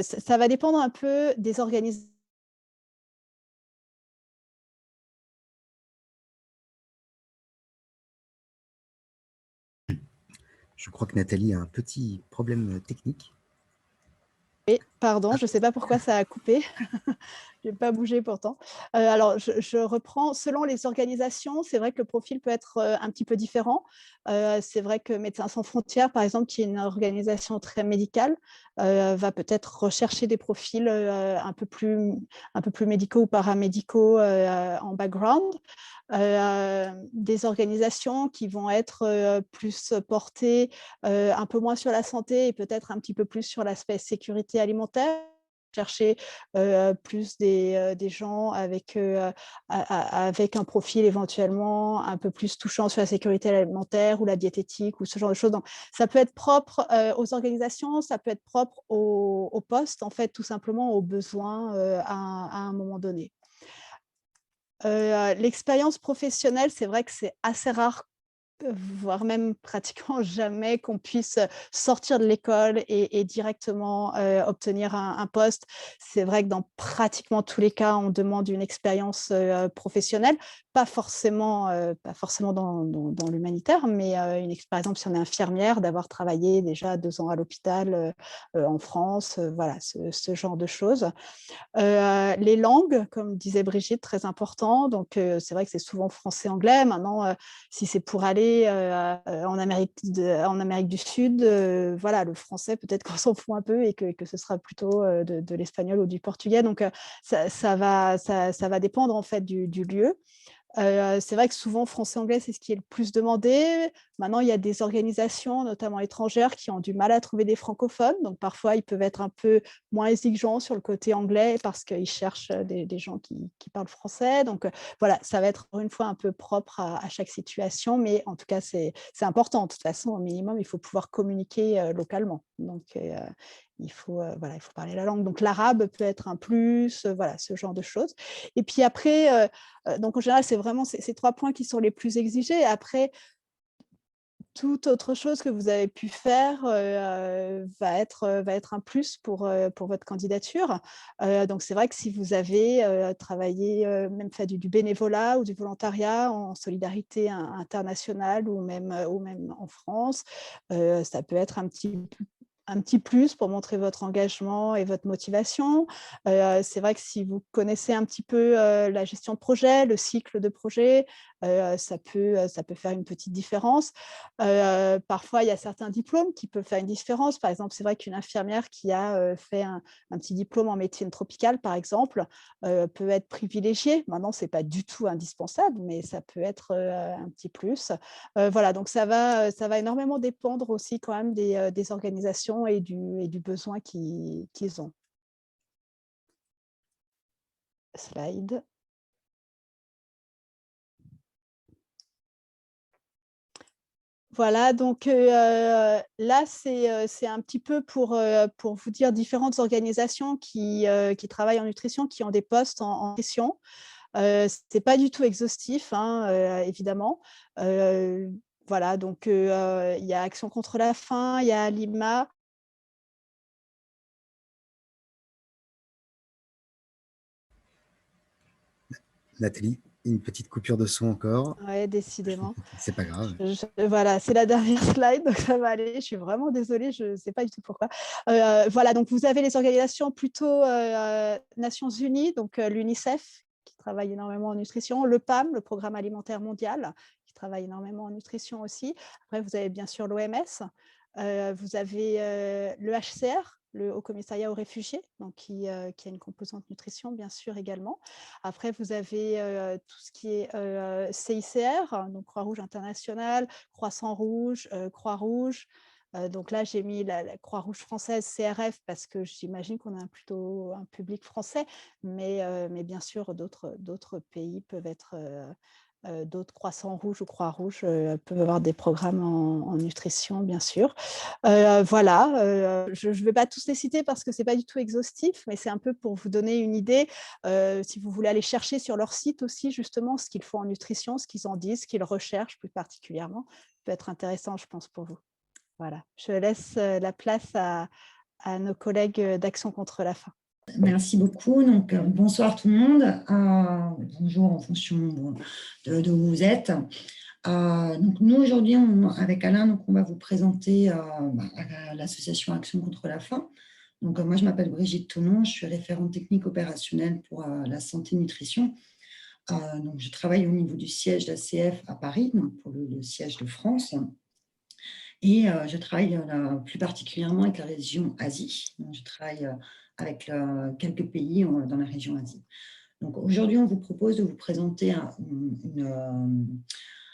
Ça va dépendre un peu des organisations. Je crois que Nathalie a un petit problème technique. Oui, pardon, je ne sais pas pourquoi ça a coupé. Je n'ai pas bougé pourtant. Alors, je reprends. Selon les organisations, c'est vrai que le profil peut être un petit peu différent. C'est vrai que Médecins sans frontières, par exemple, qui est une organisation très médicale, va peut-être rechercher des profils un peu plus médicaux ou paramédicaux en background. Des organisations qui vont être plus portées un peu moins sur la santé et peut-être un petit peu plus sur l'aspect sécurité alimentaire, chercher plus des gens avec un profil éventuellement un peu plus touchant sur la sécurité alimentaire ou la diététique ou ce genre de choses. Donc, ça peut être propre aux organisations, ça peut être propre au poste, en fait, tout simplement aux besoins à un moment donné. L'expérience professionnelle, c'est vrai que c'est assez rare, voire même pratiquement jamais qu'on puisse sortir de l'école et directement obtenir un poste. C'est vrai que dans pratiquement tous les cas, on demande une expérience professionnelle, pas forcément dans l'humanitaire, mais par exemple, si on est infirmière, d'avoir travaillé déjà 2 ans à l'hôpital en France, voilà, ce genre de choses. Les langues, comme disait Brigitte, très important. Donc, c'est vrai que c'est souvent français-anglais. Maintenant, si c'est pour aller en Amérique du Sud, voilà, le français, peut-être qu'on s'en fout un peu et que ce sera plutôt de l'espagnol ou du portugais. Donc, ça va dépendre en fait du lieu. C'est vrai que souvent, français-anglais, c'est ce qui est le plus demandé. Maintenant, il y a des organisations, notamment étrangères, qui ont du mal à trouver des francophones. Donc, parfois, ils peuvent être un peu moins exigeants sur le côté anglais parce qu'ils cherchent des gens qui parlent français. Donc, voilà, ça va être une fois un peu propre à chaque situation. Mais en tout cas, c'est important. De toute façon, au minimum, il faut pouvoir communiquer localement. Donc, il faut parler la langue. Donc, l'arabe peut être un plus, voilà, ce genre de choses. Et puis après, donc en général, c'est vraiment ces 3 points qui sont les plus exigés. Après, toute autre chose que vous avez pu faire va être un plus pour votre candidature. Donc, c'est vrai que si vous avez travaillé, même fait du bénévolat ou du volontariat en solidarité internationale ou même en France, ça peut être un petit plus pour montrer votre engagement et votre motivation. C'est vrai que si vous connaissez un petit peu la gestion de projet, le cycle de projet, ça peut faire une petite différence. Parfois, il y a certains diplômes qui peuvent faire une différence. Par exemple, c'est vrai qu'une infirmière qui a fait un petit diplôme en médecine tropicale, par exemple, peut être privilégiée. Maintenant, ce n'est pas du tout indispensable, mais ça peut être un petit plus. Voilà, donc ça va énormément dépendre aussi quand même des organisations et du besoin qu'ils ont. Slide. Voilà, donc là, c'est un petit peu pour vous dire différentes organisations qui travaillent en nutrition, qui ont des postes en nutrition. Ce n'est pas du tout exhaustif, hein, évidemment. Voilà, donc il y a Action contre la faim, il y a Lima. Nathalie, une petite coupure de son encore. Oui, décidément. C'est pas grave. Voilà, c'est la dernière slide, donc ça va aller. Je suis vraiment désolée, je ne sais pas du tout pourquoi. Voilà, donc vous avez les organisations plutôt Nations Unies, donc l'UNICEF, qui travaille énormément en nutrition, le PAM, le Programme alimentaire mondial, qui travaille énormément en nutrition aussi. Après, vous avez bien sûr l'OMS, vous avez le HCR, le Haut Commissariat aux réfugiés, donc qui a une composante nutrition, bien sûr, également. Après, vous avez tout ce qui est CICR, donc Croix-Rouge internationale, Croissant-Rouge, Croix-Rouge. Donc là, j'ai mis la Croix-Rouge française, CRF, parce que j'imagine qu'on a plutôt un public français, mais bien sûr, d'autres pays peuvent être... d'autres Croissant-Rouge ou Croix-Rouge peuvent avoir des programmes en nutrition, bien sûr. Voilà, je ne vais pas tous les citer parce que ce n'est pas du tout exhaustif, mais c'est un peu pour vous donner une idée. Si vous voulez aller chercher sur leur site aussi, justement, ce qu'ils font en nutrition, ce qu'ils en disent, ce qu'ils recherchent plus particulièrement, peut être intéressant, je pense, pour vous. Voilà, je laisse la place à nos collègues d'Action contre la faim. Merci beaucoup. Donc, bonsoir tout le monde. Bonjour en fonction de où vous êtes. Donc, nous, aujourd'hui, avec Alain, donc, on va vous présenter l'association Action contre la faim. Donc, moi, je m'appelle Brigitte Tonon, je suis référente technique opérationnelle pour la santé nutrition. Donc, je travaille au niveau du siège d'ACF à Paris, donc pour le siège de France. Et je travaille plus particulièrement avec la région Asie. Donc, je travaille avec quelques pays dans la région Asie. Donc, aujourd'hui, on vous propose de vous présenter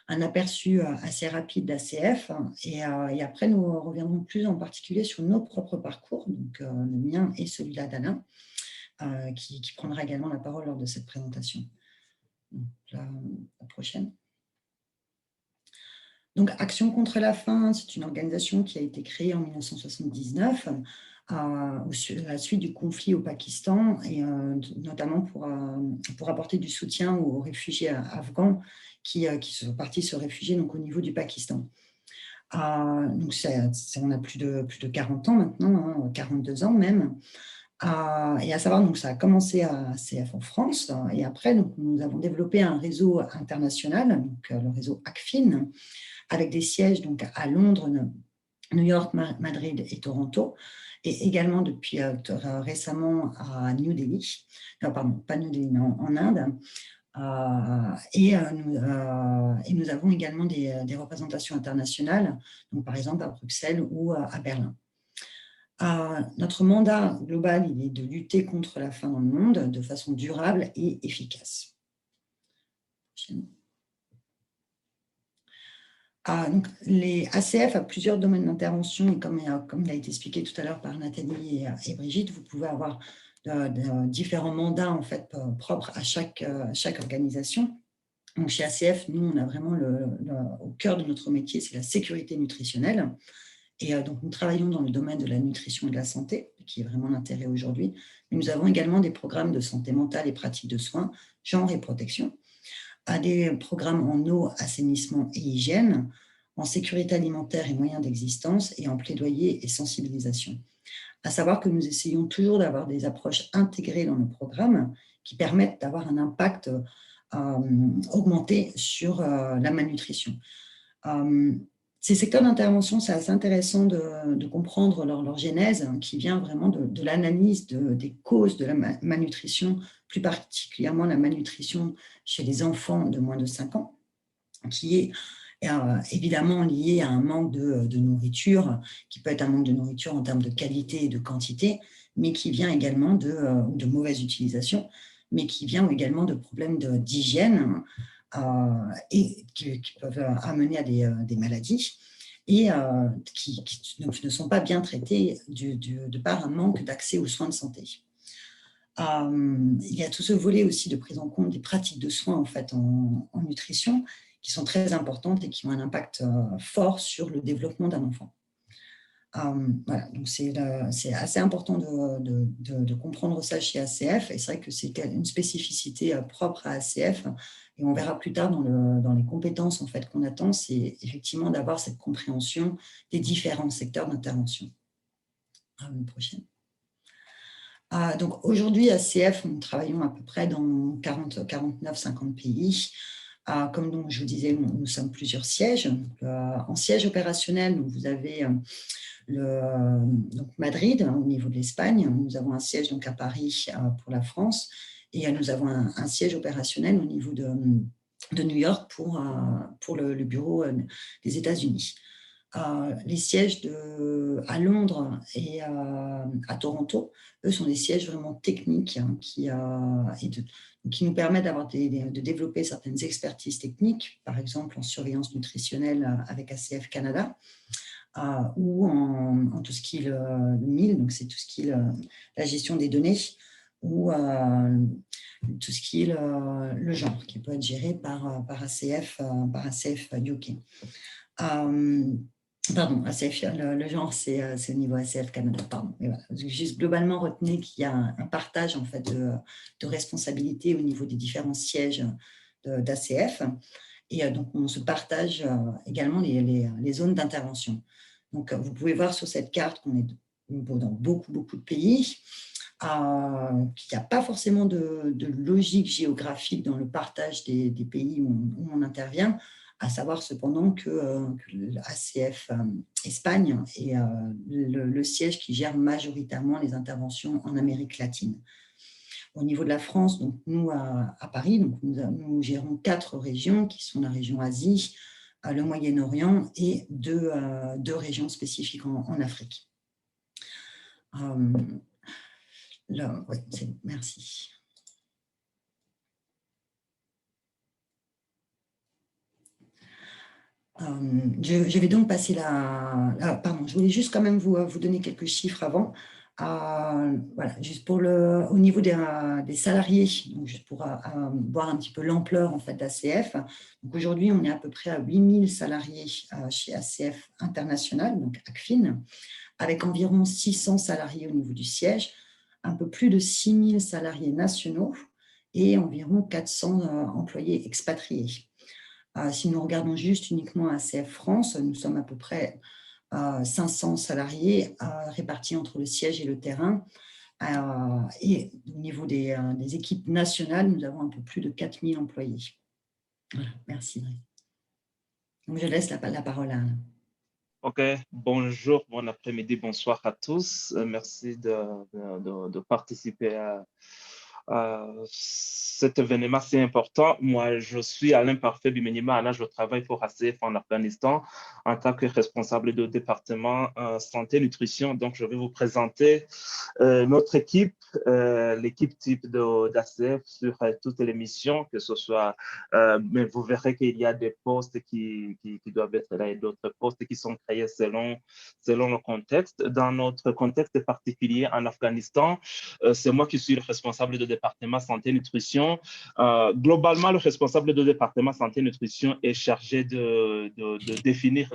un aperçu assez rapide d'ACF. Et après, nous reviendrons plus en particulier sur nos propres parcours, donc le mien et celui-là d'Alain, qui prendra également la parole lors de cette présentation. Donc, la prochaine. Donc, Action contre la faim, c'est une organisation qui a été créée en 1979 à la suite du conflit au Pakistan, et notamment pour apporter du soutien aux réfugiés afghans qui sont partis se réfugier donc, au niveau du Pakistan. Donc on a plus de 40 ans maintenant, 42 ans même. Et à savoir, donc, ça a commencé à CF en France, et après, donc, nous avons développé un réseau international, donc, le réseau ACFIN, avec des sièges donc, à Londres, New York, Madrid et Toronto, et également depuis récemment à New Delhi, non, pardon, pas New Delhi, mais en Inde. Et nous avons également des représentations internationales, donc par exemple à Bruxelles ou à Berlin. Notre mandat global, il est de lutter contre la faim dans le monde de façon durable et efficace. Donc, les ACF a plusieurs domaines d'intervention, et comme il a été expliqué tout à l'heure par Nathalie et Brigitte, vous pouvez avoir différents mandats en fait, propres à chaque organisation. Donc, chez ACF, nous, on a vraiment au cœur de notre métier, c'est la sécurité nutritionnelle. Et donc, nous travaillons dans le domaine de la nutrition et de la santé, qui est vraiment l'intérêt aujourd'hui. Mais nous avons également des programmes de santé mentale et pratique de soins, genre et protection, à des programmes en eau, assainissement et hygiène. en sécurité alimentaire et moyens d'existence et en plaidoyer et sensibilisation. À savoir que nous essayons toujours d'avoir des approches intégrées dans nos programmes qui permettent d'avoir un impact augmenté sur la malnutrition. Ces secteurs d'intervention, c'est assez intéressant de comprendre leur genèse, qui vient vraiment de l'analyse des causes de la malnutrition, plus particulièrement la malnutrition chez les enfants de moins de 5 ans, qui est évidemment lié à un manque de nourriture, qui peut être un manque de nourriture en termes de qualité et de quantité, mais qui vient également de mauvaise utilisation, mais qui vient également de problèmes d'hygiène et qui peuvent amener à des maladies et qui ne sont pas bien traitées de par un manque d'accès aux soins de santé. Il y a tout ce volet aussi de prise en compte des pratiques de soins en fait, en nutrition qui sont très importantes et qui ont un impact fort sur le développement d'un enfant. Voilà, donc c'est assez important de comprendre ça chez ACF, et c'est vrai que c'est une spécificité propre à ACF, et on verra plus tard dans les compétences en fait, qu'on attend, c'est effectivement d'avoir cette compréhension des différents secteurs d'intervention. Une prochaine. Donc aujourd'hui, ACF, nous travaillons à peu près dans 49-50 pays. Comme donc, je vous disais, nous sommes plusieurs sièges. En siège opérationnel, donc, vous avez donc Madrid, au niveau de l'Espagne. Nous avons un siège donc, à Paris pour la France. Et nous avons un siège opérationnel au niveau de New York pour le bureau des États-Unis. Les sièges à Londres et à Toronto, eux, sont des sièges vraiment techniques qui nous permettent de développer certaines expertises techniques, par exemple en surveillance nutritionnelle avec ACF Canada, ou en tout ce qui est le MIL, donc c'est tout ce qui est la gestion des données, ou tout ce qui est le genre, qui peut être géré par ACF UK. Pardon, ACF, le genre, c'est au niveau ACF Canada. Pardon. Mais voilà. Juste globalement, retenez qu'il y a un partage en fait, de responsabilités au niveau des différents sièges d'ACF. Et donc, on se partage également les zones d'intervention. Donc, vous pouvez voir sur cette carte qu'on est dans beaucoup de pays, qu'il n'y a pas forcément de logique géographique dans le partage des pays où on intervient. À savoir cependant que l'ACF Espagne est le siège qui gère majoritairement les interventions en Amérique latine. Au niveau de la France, donc nous à Paris, donc nous gérons 4 régions qui sont la région Asie, le Moyen-Orient et deux régions spécifiques en Afrique. Merci. Je vais donc passer pardon, je voulais juste quand même vous donner quelques chiffres avant. Voilà, juste au niveau des salariés, donc juste pour voir un petit peu l'ampleur en fait d'ACF. Donc aujourd'hui, on est à peu près à 8000 salariés chez ACF International, donc ACFIN, avec environ 600 salariés au niveau du siège, un peu plus de 6000 salariés nationaux et environ 400 employés expatriés. Si nous regardons juste uniquement ACF France, nous sommes à peu près 500 salariés répartis entre le siège et le terrain. Et au niveau des équipes nationales, nous avons un peu plus de 4000 employés. Voilà, merci. Donc, je laisse la parole à Alain. OK, bonjour, bon après-midi, bonsoir à tous. Merci de participer à cet événement si important. Moi, je suis Alain Parfait Bimenyima Ana, je travaille pour ACF en Afghanistan en tant que responsable de département santé nutrition. Donc, je vais vous présenter notre équipe, l'équipe type d'ACF sur toutes les missions, que ce soit, mais vous verrez qu'il y a des postes qui doivent être là et d'autres postes qui sont créés selon le contexte. Dans notre contexte particulier en Afghanistan, c'est moi qui suis le responsable de département santé-nutrition. Globalement, le responsable de département santé-nutrition est chargé de définir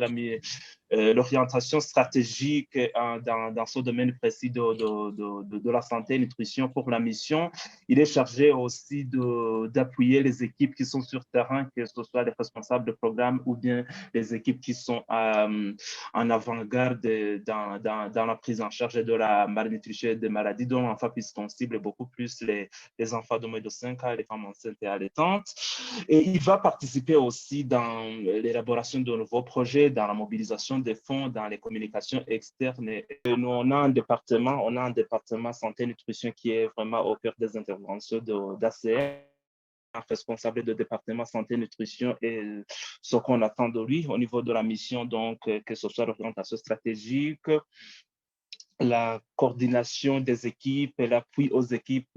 l'orientation stratégique dans ce domaine précis de la santé et nutrition pour la mission. Il est chargé aussi d'appuyer les équipes qui sont sur terrain, que ce soit les responsables de programme ou bien les équipes qui sont en avant-garde dans la prise en charge de la malnutrition et des maladies dont l'enfant, puisqu'on cible beaucoup plus les enfants de moins de 5 ans, les femmes enceintes et allaitantes. Et il va participer aussi dans l'élaboration de nouveaux projets, dans la mobilisation des fonds, dans les communications externes. Et nous, on a un département santé et nutrition qui est vraiment au cœur des interventions d'ACF, responsable de département santé et nutrition, et ce qu'on attend de lui au niveau de la mission, donc que ce soit l'orientation stratégique, la coordination des équipes, l'appui aux équipes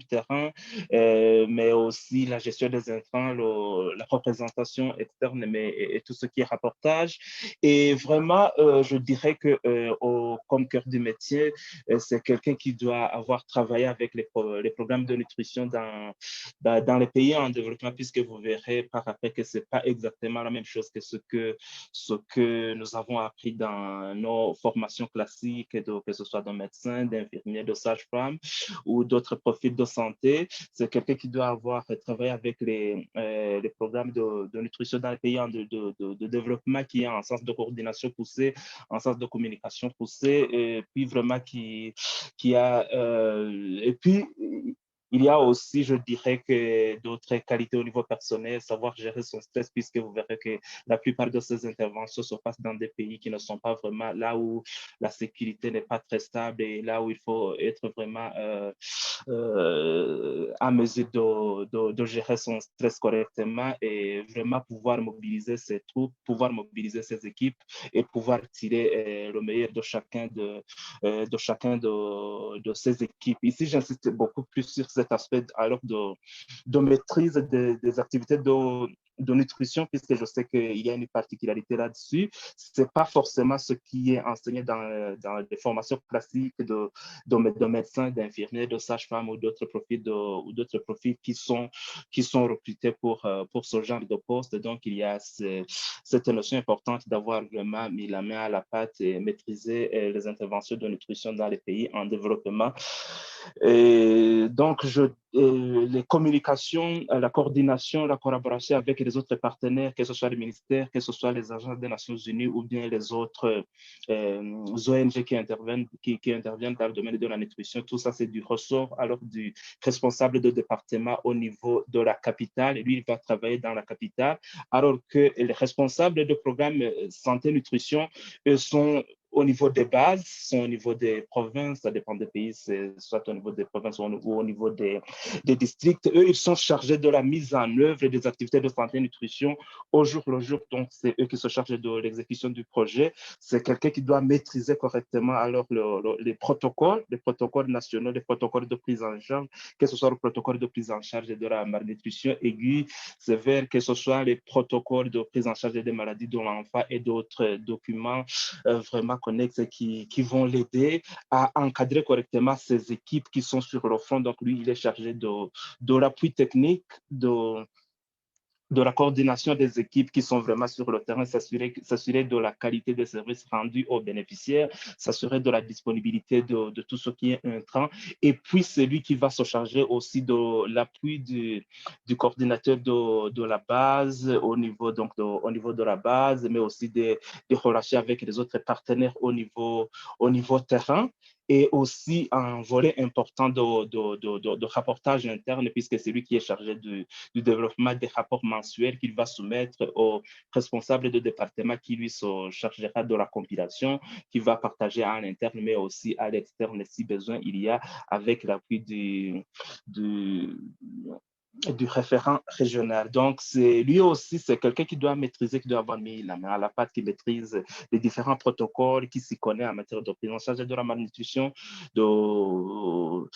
terrain, mais aussi la gestion des intrants, la représentation externe, et tout ce qui est rapportage. Et vraiment, je dirais que comme cœur du métier, c'est quelqu'un qui doit avoir travaillé avec les programmes de nutrition dans les pays en développement, puisque vous verrez par après que ce n'est pas exactement la même chose que ce que nous avons appris dans nos formations classiques, que ce soit de médecins, d'infirmiers, de sages-femmes ou d'autres profils de santé. C'est quelqu'un qui doit avoir travaillé avec les programmes de nutrition dans les pays de développement, qui est en sens de coordination poussée, en sens de communication poussée, et puis vraiment qui a... et puis, il y a aussi, je dirais, que d'autres qualités au niveau personnel, savoir gérer son stress, puisque vous verrez que la plupart de ces interventions se passent dans des pays qui ne sont pas vraiment là où la sécurité n'est pas très stable et là où il faut être vraiment à mesure de gérer son stress correctement et vraiment pouvoir mobiliser ses troupes, pouvoir mobiliser ses équipes et pouvoir tirer le meilleur de chacun de ces équipes. Ici, j'insiste beaucoup plus sur cet aspect alors de maîtrise des activités de nutrition, puisque je sais qu'il y a une particularité là-dessus. Ce n'est pas forcément ce qui est enseigné dans les formations classiques de médecins, d'infirmiers, de sages-femmes ou d'autres profils qui sont recrutés pour ce genre de poste. Donc, il y a cette notion importante d'avoir vraiment mis la main à la pâte et maîtriser les interventions de nutrition dans les pays en développement. Et donc, les communications, la coordination, la collaboration avec les autres partenaires, que ce soit les ministères, que ce soit les agences des Nations Unies ou bien les autres ONG qui interviennent dans le domaine de la nutrition, tout ça, c'est du ressort alors du responsable de département au niveau de la capitale. Lui, il va travailler dans la capitale, alors que les responsables de programme santé-nutrition sont au niveau des bases, sont au niveau des provinces, ça dépend des pays, c'est soit au niveau des provinces ou au niveau des districts. Eux, ils sont chargés de la mise en œuvre des activités de santé et nutrition au jour le jour. Donc, c'est eux qui se chargent de l'exécution du projet. C'est quelqu'un qui doit maîtriser correctement alors les protocoles nationaux, les protocoles de prise en charge, que ce soit le protocole de prise en charge de la malnutrition aiguë, sévère, que ce soit les protocoles de prise en charge des maladies de l'enfant et d'autres documents vraiment connexes qui vont l'aider à encadrer correctement ces équipes qui sont sur le front. Donc, lui, il est chargé de l'appui technique, de la coordination des équipes qui sont vraiment sur le terrain, s'assurer de la qualité des services rendus aux bénéficiaires, s'assurer de la disponibilité de tout ce qui est intrant. Et puis, c'est lui qui va se charger aussi de l'appui du coordinateur de la base au niveau de la base, mais aussi des relations avec les autres partenaires au niveau terrain. Et aussi un volet important de rapportage interne, puisque c'est lui qui est chargé du développement des rapports mensuels qu'il va soumettre au responsable de département qui lui se chargera de la compilation, qui va partager à l'interne, mais aussi à l'externe si besoin il y a, avec l'appui du référent régional. Donc, lui aussi, c'est quelqu'un qui doit maîtriser, qui doit avoir mis la main à la pâte, qui maîtrise les différents protocoles, qui s'y connaît en matière de prise en charge de la malnutrition, de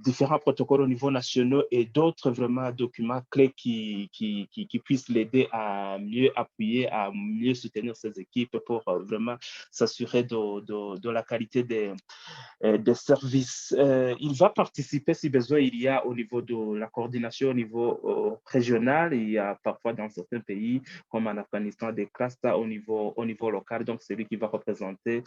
différents protocoles au niveau national et d'autres vraiment documents clés qui puissent l'aider à mieux appuyer, à mieux soutenir ses équipes pour vraiment s'assurer de la qualité des services. Il va participer, si besoin il y a, au niveau de la coordination au niveau régional. Il y a parfois dans certains pays, comme en Afghanistan, des clusters au niveau local. Donc, c'est lui qui va représenter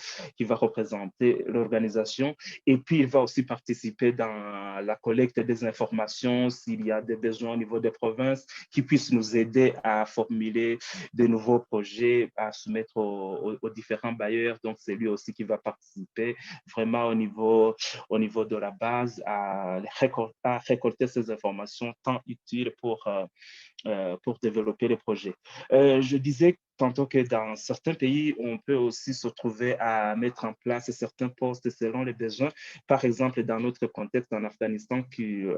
l'organisation. Et puis, il va aussi participer dans la collecte des informations s'il y a des besoins au niveau des provinces qui puissent nous aider à formuler de nouveaux projets, à soumettre aux différents bailleurs. Donc, c'est lui aussi qui va participer vraiment au niveau de la base à récolter ces informations tant utiles pour développer les projets. Je disais tantôt que dans certains pays, on peut aussi se trouver à mettre en place certains postes selon les besoins. Par exemple, dans notre contexte en Afghanistan,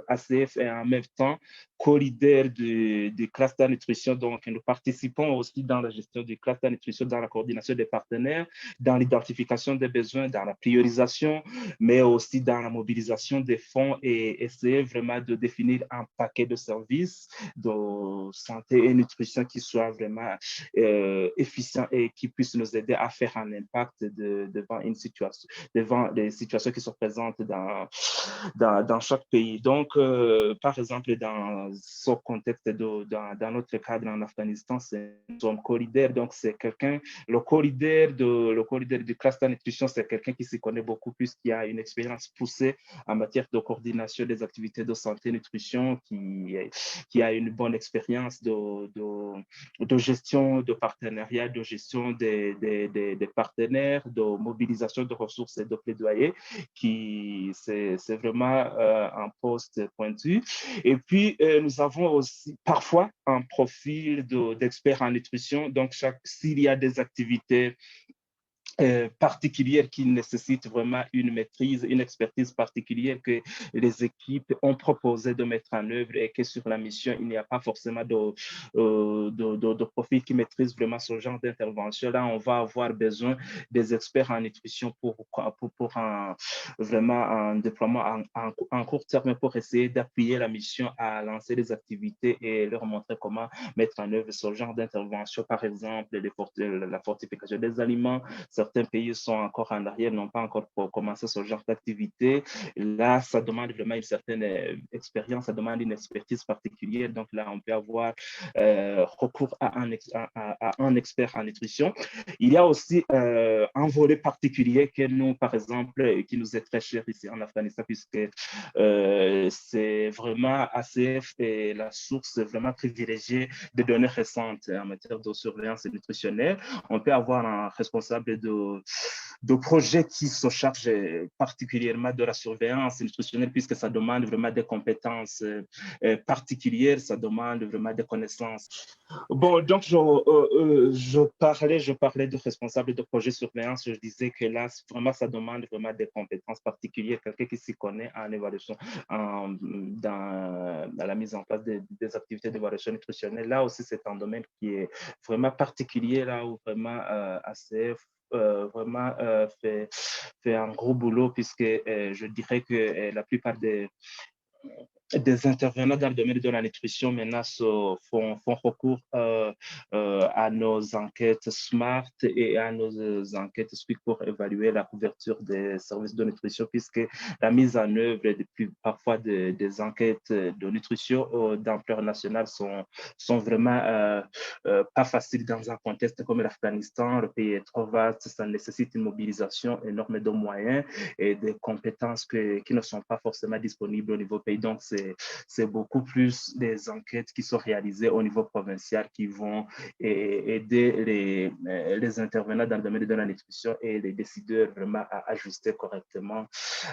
ACF est en même temps co-leader du cluster nutrition. Donc, nous participons aussi dans la gestion du cluster nutrition, dans la coordination des partenaires, dans l'identification des besoins, dans la priorisation, mais aussi dans la mobilisation des fonds et essayer vraiment de définir un paquet de services de santé et nutrition qui soit vraiment efficient et qui puisse nous aider à faire un impact devant des situations qui se présentent dans chaque pays. Donc, par exemple, dans ce contexte, dans notre cadre en Afghanistan, nous sommes co-leaders. Donc, c'est quelqu'un, le co-leader du cluster nutrition, c'est quelqu'un qui s'y connaît beaucoup plus, qui a une expérience poussée en matière de coordination des activités de santé et nutrition, qui a une bonne expérience de gestion de partenariat, de gestion des partenaires, de mobilisation de ressources et de plaidoyer, c'est vraiment un poste pointu. Et puis, nous avons aussi parfois un profil d'expert en nutrition. Donc, s'il y a des activités particulière qui nécessite vraiment une maîtrise, une expertise particulière que les équipes ont proposé de mettre en œuvre et que sur la mission, il n'y a pas forcément de profil qui maîtrise vraiment ce genre d'intervention. Là, on va avoir besoin des experts en nutrition pour vraiment un déploiement en court terme pour essayer d'appuyer la mission à lancer des activités et leur montrer comment mettre en œuvre ce genre d'intervention, par exemple la fortification des aliments. Certains pays sont encore en arrière, n'ont pas encore commencé ce genre d'activité. Là, ça demande vraiment une certaine expérience, ça demande une expertise particulière. Donc là, on peut avoir recours à un expert en nutrition. Il y a aussi un volet particulier que nous, par exemple, qui nous est très cher ici en Afghanistan, puisque c'est vraiment ACF est la source vraiment privilégiée de données récentes en matière de surveillance nutritionnelle. On peut avoir un responsable de projets qui se charge particulièrement de la surveillance nutritionnelle, puisque ça demande vraiment des compétences particulières, ça demande vraiment des connaissances. Bon, donc je parlais de responsable de projet surveillance, je disais que là, vraiment, ça demande vraiment des compétences particulières, quelqu'un qui s'y connaît en évaluation, dans la mise en place des activités d'évaluation nutritionnelle. Là aussi, c'est un domaine qui est vraiment particulier, là où vraiment ACF vraiment fait un gros boulot, puisque je dirais que la plupart des intervenants dans le domaine de la nutrition maintenant font recours à nos enquêtes SMART et à nos enquêtes SWIC pour évaluer la couverture des services de nutrition, puisque la mise en œuvre parfois des enquêtes de nutrition d'ampleur nationale sont vraiment pas faciles dans un contexte comme l'Afghanistan. Le pays est trop vaste, ça nécessite une mobilisation énorme de moyens et des compétences qui ne sont pas forcément disponibles au niveau pays. Donc, c'est beaucoup plus des enquêtes qui sont réalisées au niveau provincial qui vont aider les intervenants dans le domaine de la nutrition et les décideurs vraiment à ajuster correctement,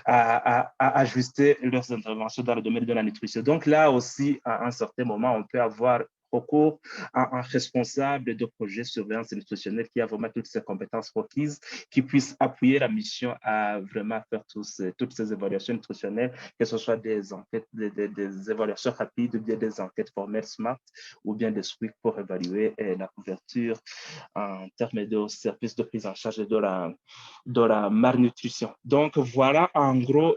à ajuster leurs interventions dans le domaine de la nutrition. Donc là aussi, à un certain moment, on peut avoir recours à un responsable de projet surveillance nutritionnelle qui a vraiment toutes ces compétences requises, qui puisse appuyer la mission à vraiment faire toutes ces évaluations nutritionnelles, que ce soit des enquêtes, des évaluations rapides, ou bien des enquêtes formelles SMART, ou bien des SWIC pour évaluer la couverture en termes de services de prise en charge de la malnutrition. Donc, voilà en gros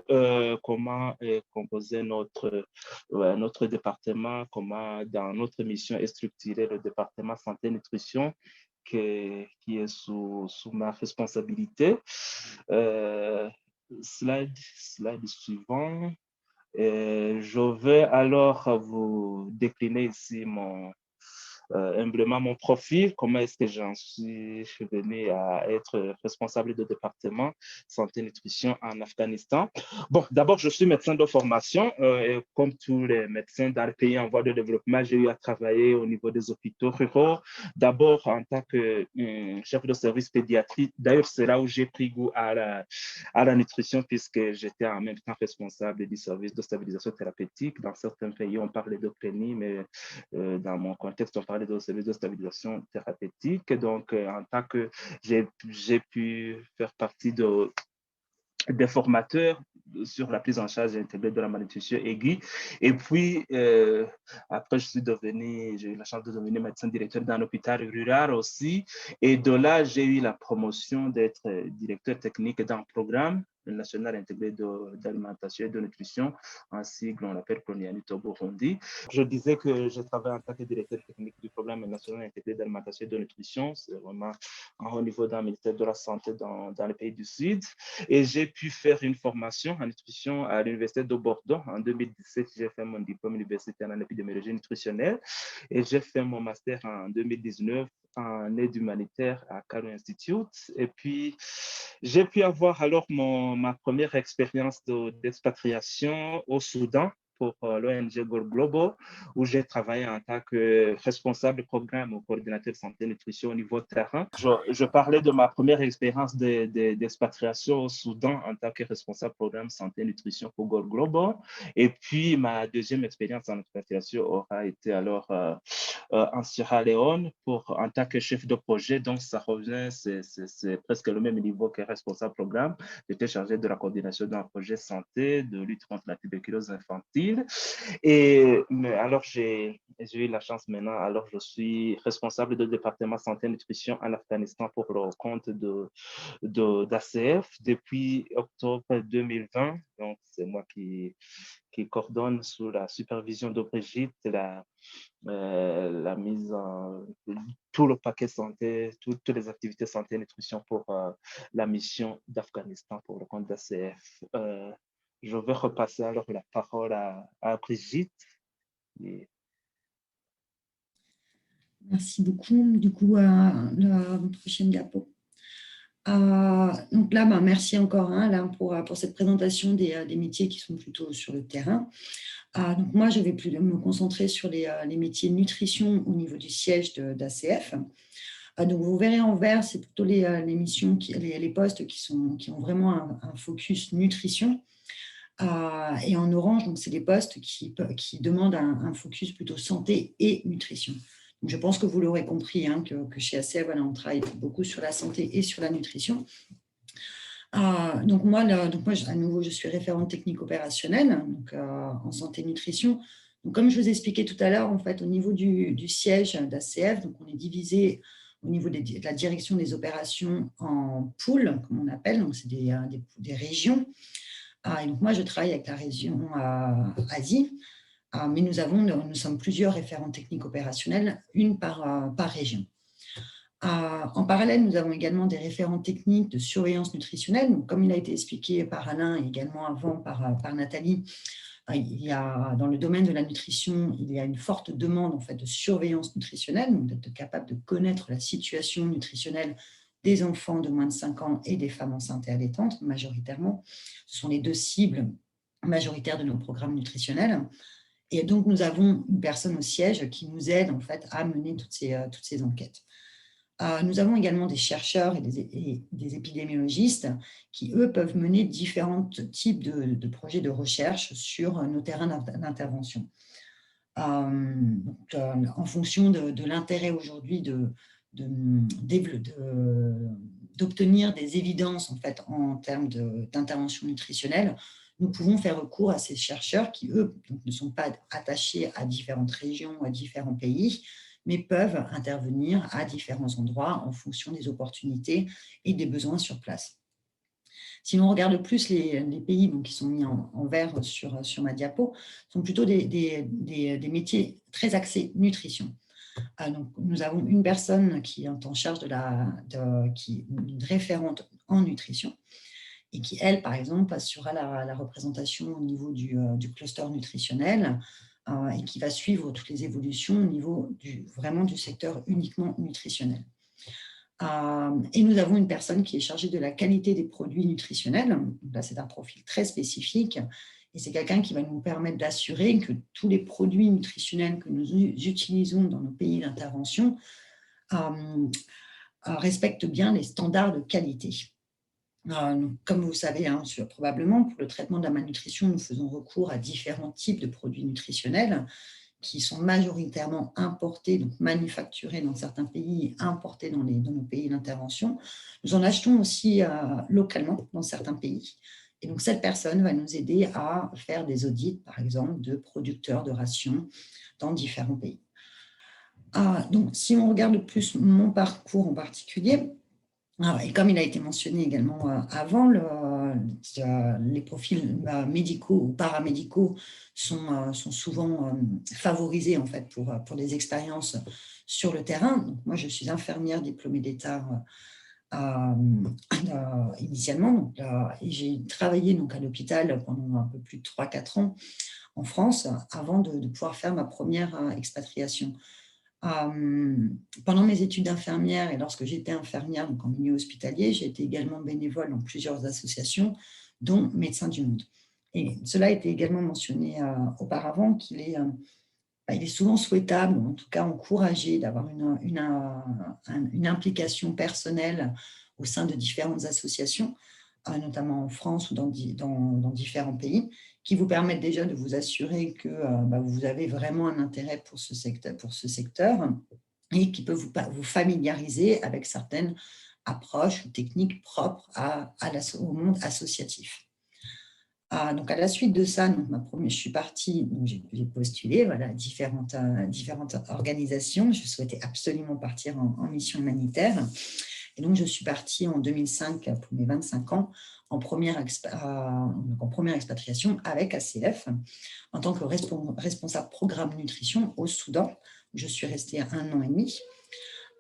comment est composé notre département, comment dans notre mission est structuré le département santé et nutrition qui est sous ma responsabilité. Slide suivant. Je vais alors vous décliner ici humblement mon profil, comment est-ce que j'en suis venu à être responsable de département santé nutrition en Afghanistan. Bon, d'abord, je suis médecin de formation et comme tous les médecins dans les pays en voie de développement, j'ai eu à travailler au niveau des hôpitaux ruraux, d'abord en tant que chef de service pédiatrie. D'ailleurs, c'est là où j'ai pris goût à la nutrition puisque j'étais en même temps responsable du service de stabilisation thérapeutique. Dans certains pays, on parle de CLENI, mais dans mon contexte, on parlait de service de stabilisation thérapeutique. Donc, en tant que j'ai pu faire partie des formateurs sur la prise en charge intégrée de la malnutrition aiguë. Et puis, après, j'ai eu la chance de devenir médecin directeur d'un hôpital rural aussi. Et de là, j'ai eu la promotion d'être directeur technique d'un programme national intégré d'alimentation et de nutrition, en sigle, on l'appelle Pronianit au Burundi. Je disais que je travaille en tant que directeur technique du programme national intégré d'alimentation et de nutrition. C'est vraiment au niveau d'un ministère de la Santé dans les pays du Sud. Et j'ai pu faire une formation en nutrition à l'Université de Bordeaux. En 2017, j'ai fait mon diplôme universitaire en épidémiologie nutritionnelle et j'ai fait mon master en 2019 en aide humanitaire à Kano Institute. Et puis, j'ai pu avoir alors ma première expérience d'expatriation au Soudan pour l'ONG Goal Global, où j'ai travaillé en tant que responsable de programme au coordinateur santé et nutrition au niveau terrain. Je parlais de ma première expérience d'expatriation au Soudan en tant que responsable programme santé et nutrition pour Goal Global. Et puis, ma deuxième expérience en expatriation aura été alors en Sierra Leone en tant que chef de projet. Donc, ça revient, c'est presque le même niveau que responsable programme. J'étais chargé de la coordination d'un projet santé, de lutte contre la tuberculose infantile. Mais alors, j'ai eu la chance maintenant, alors je suis responsable du département santé et nutrition en Afghanistan pour le compte d'ACF depuis octobre 2020. Donc, c'est moi qui coordonne sous la supervision de Brigitte la mise en tout le paquet santé, toutes les activités santé et nutrition pour la mission d'Afghanistan pour le compte d'ACF. Je vais repasser alors la parole à Brigitte. Et... Merci beaucoup. Du coup, la prochaine diapo. Donc là, merci encore là, pour cette présentation des métiers qui sont plutôt sur le terrain. Donc moi, je vais plus me concentrer sur les métiers de nutrition au niveau du siège d'ACF. Donc vous verrez en vert, c'est plutôt les missions, les postes qui ont vraiment un focus nutrition. Et en orange, donc c'est des postes qui demandent un focus plutôt santé et nutrition. Donc je pense que vous l'aurez compris, que chez ACF, on travaille beaucoup sur la santé et sur la nutrition. Donc moi, à nouveau, je suis référente technique opérationnelle en santé et nutrition. Donc, comme je vous ai expliqué tout à l'heure, en fait, au niveau du siège d'ACF, donc on est divisé au niveau de la direction des opérations en pôles, comme on appelle, donc c'est des régions. Et donc moi, je travaille avec la région Asie, mais nous sommes plusieurs référents techniques opérationnels, une par région. En parallèle, nous avons également des référents techniques de surveillance nutritionnelle. Donc, comme il a été expliqué par Alain et également avant par Nathalie, dans le domaine de la nutrition, il y a une forte demande en fait, de surveillance nutritionnelle, donc d'être capable de connaître la situation nutritionnelle des enfants de moins de 5 ans et des femmes enceintes et allaitantes, majoritairement. Ce sont les deux cibles majoritaires de nos programmes nutritionnels. Et donc, nous avons une personne au siège qui nous aide en fait, à mener toutes ces enquêtes. Nous avons également des chercheurs et des épidémiologistes qui, eux, peuvent mener différents types de projets de recherche sur nos terrains d'intervention. En fonction de l'intérêt aujourd'hui d'obtenir des évidences en fait, en termes d'intervention nutritionnelle, nous pouvons faire recours à ces chercheurs qui, eux, ne sont pas attachés à différentes régions ou à différents pays, mais peuvent intervenir à différents endroits en fonction des opportunités et des besoins sur place. Si l'on regarde plus les pays qui sont mis en vert sur ma diapo, sont plutôt des métiers très axés nutrition. Donc, nous avons une personne qui est en charge qui est une référente en nutrition et qui, elle, par exemple, assurera la représentation au niveau du cluster nutritionnel et qui va suivre toutes les évolutions au niveau vraiment du secteur uniquement nutritionnel. Et nous avons une personne qui est chargée de la qualité des produits nutritionnels. Donc là, c'est un profil très spécifique et c'est quelqu'un qui va nous permettre d'assurer que tous les produits nutritionnels que nous utilisons dans nos pays d'intervention respectent bien les standards de qualité. Comme vous le savez probablement, pour le traitement de la malnutrition, nous faisons recours à différents types de produits nutritionnels qui sont majoritairement importés, donc manufacturés dans certains pays et importés dans nos pays d'intervention. Nous en achetons aussi localement dans certains pays. Et donc, cette personne va nous aider à faire des audits, par exemple, de producteurs de rations dans différents pays. Donc, si on regarde plus mon parcours en particulier, et comme il a été mentionné également avant, les profils médicaux ou paramédicaux sont souvent favorisés en fait, pour des expériences sur le terrain. Donc, moi, je suis infirmière diplômée d'État initialement. Et j'ai travaillé donc, à l'hôpital pendant un peu plus de 3-4 ans en France avant de pouvoir faire ma première expatriation. Pendant mes études d'infirmière et lorsque j'étais infirmière donc en milieu hospitalier, j'ai été également bénévole dans plusieurs associations, dont Médecins du Monde. Et cela a été également mentionné auparavant qu'il est, il est souvent souhaitable, ou en tout cas encouragé, d'avoir une implication personnelle au sein de différentes associations, notamment en France ou dans différents pays, qui vous permettent déjà de vous assurer que vous avez vraiment un intérêt pour ce secteur et qui peut vous familiariser avec certaines approches ou techniques propres au monde associatif. Donc à la suite de ça, je suis partie, j'ai postulé à différentes organisations. Je souhaitais absolument partir en mission humanitaire. Et donc, je suis partie en 2005 pour mes 25 ans en première expatriation avec ACF en tant que responsable programme nutrition au Soudan, où je suis restée 1 an et demi.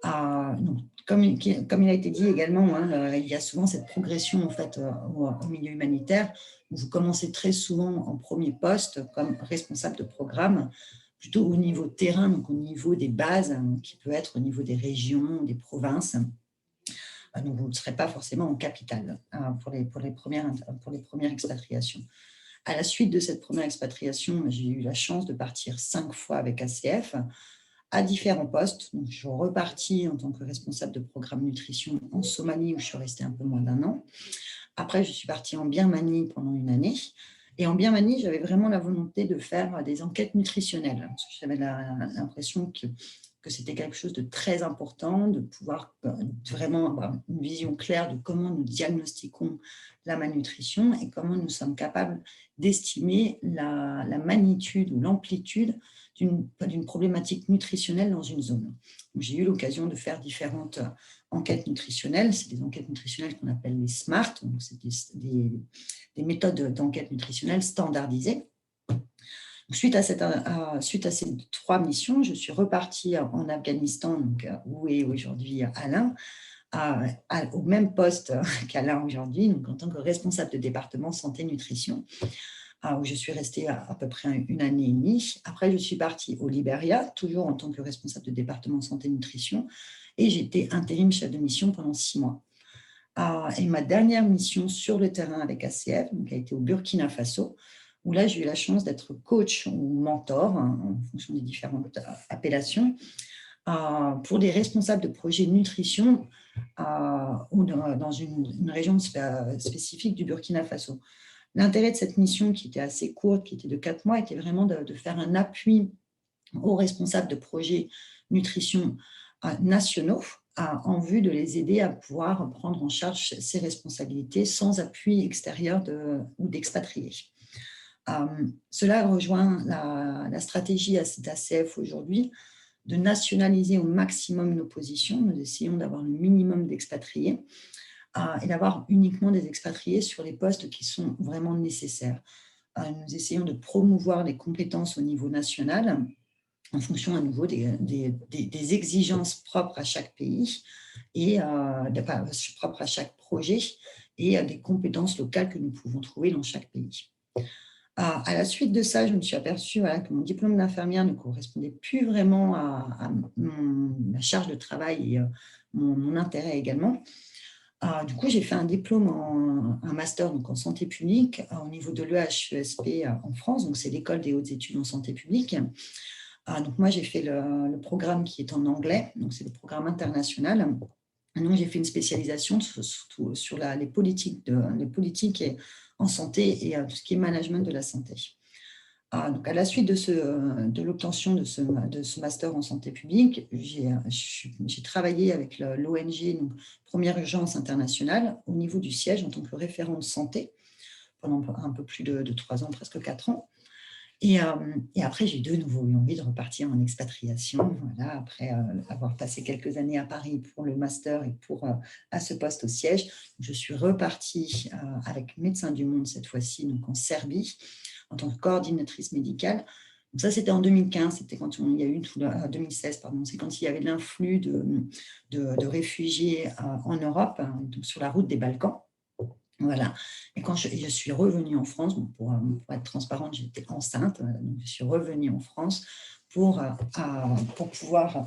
Donc, comme il a été dit également, il y a souvent cette progression en fait, au milieu humanitaire où vous commencez très souvent en premier poste comme responsable de programme, plutôt au niveau terrain, donc au niveau des bases, qui peut être au niveau des régions, des provinces. Donc, vous ne serez pas forcément en capitale pour les premières expatriations. À la suite de cette première expatriation, j'ai eu la chance de partir 5 fois avec ACF à différents postes. Donc, je suis repartie en tant que responsable de programme nutrition en Somalie où je suis restée un peu moins d'1 an. Après, je suis partie en Birmanie pendant 1 année. Et en Birmanie, j'avais vraiment la volonté de faire des enquêtes nutritionnelles. Parce que j'avais l'impression que c'était quelque chose de très important, de pouvoir vraiment avoir une vision claire de comment nous diagnostiquons la malnutrition et comment nous sommes capables d'estimer la magnitude ou l'amplitude d'une problématique nutritionnelle dans une zone. J'ai eu l'occasion de faire différentes enquêtes nutritionnelles. C'est des enquêtes nutritionnelles qu'on appelle les SMART, donc c'est des méthodes d'enquête nutritionnelle standardisées. Suite à ces 3 missions, je suis repartie en Afghanistan, donc, où est aujourd'hui Alain, au même poste qu'Alain aujourd'hui, donc en tant que responsable de département santé-nutrition, où je suis restée à peu près 1 année et demie. Après, je suis partie au Libéria, toujours en tant que responsable de département santé-nutrition, et j'étais intérim chef de mission pendant 6 mois. Et ma dernière mission sur le terrain avec ACF donc, a été au Burkina Faso, où là, j'ai eu la chance d'être coach ou mentor, en fonction des différentes appellations, pour des responsables de projets de nutrition ou dans une région spécifique du Burkina Faso. L'intérêt de cette mission, qui était assez courte, qui était de 4 mois, était vraiment de faire un appui aux responsables de projets nutrition nationaux en vue de les aider à pouvoir prendre en charge ces responsabilités sans appui extérieur ou d'expatriés. Cela rejoint la stratégie d'ACF aujourd'hui de nationaliser au maximum nos positions. Nous essayons d'avoir le minimum d'expatriés et d'avoir uniquement des expatriés sur les postes qui sont vraiment nécessaires. Nous essayons de promouvoir les compétences au niveau national en fonction à nouveau des exigences propres à chaque pays et propres à chaque projet et des compétences locales que nous pouvons trouver dans chaque pays. À la suite de ça, je me suis aperçue que mon diplôme d'infirmière ne correspondait plus vraiment à ma charge de travail et mon intérêt également. Du coup, j'ai fait un diplôme, un master donc en santé publique au niveau de l'EHESP en France, donc c'est l'école des hautes études en santé publique. Donc moi, j'ai fait le programme qui est en anglais, donc c'est le programme international. Donc, j'ai fait une spécialisation surtout sur les politiques en santé et tout ce qui est management de la santé. Donc, à la suite de l'obtention de ce master en santé publique, j'ai travaillé avec l'ONG, Première Urgence Internationale, au niveau du siège en tant que référente santé pendant un peu plus de 3 ans, presque 4 ans. Et après, j'ai de nouveau eu envie de repartir en expatriation, voilà, après avoir passé quelques années à Paris pour le master et à ce poste au siège. Je suis repartie avec Médecins du Monde cette fois-ci, donc en Serbie, en tant que coordinatrice médicale. Donc ça, c'était en 2015, c'était quand il y a eu 2016, pardon, c'est quand il y avait l'influx de réfugiés en Europe, donc sur la route des Balkans. Voilà. Et quand je suis revenue en France, pour être transparente, j'étais enceinte, donc je suis revenue en France pour pouvoir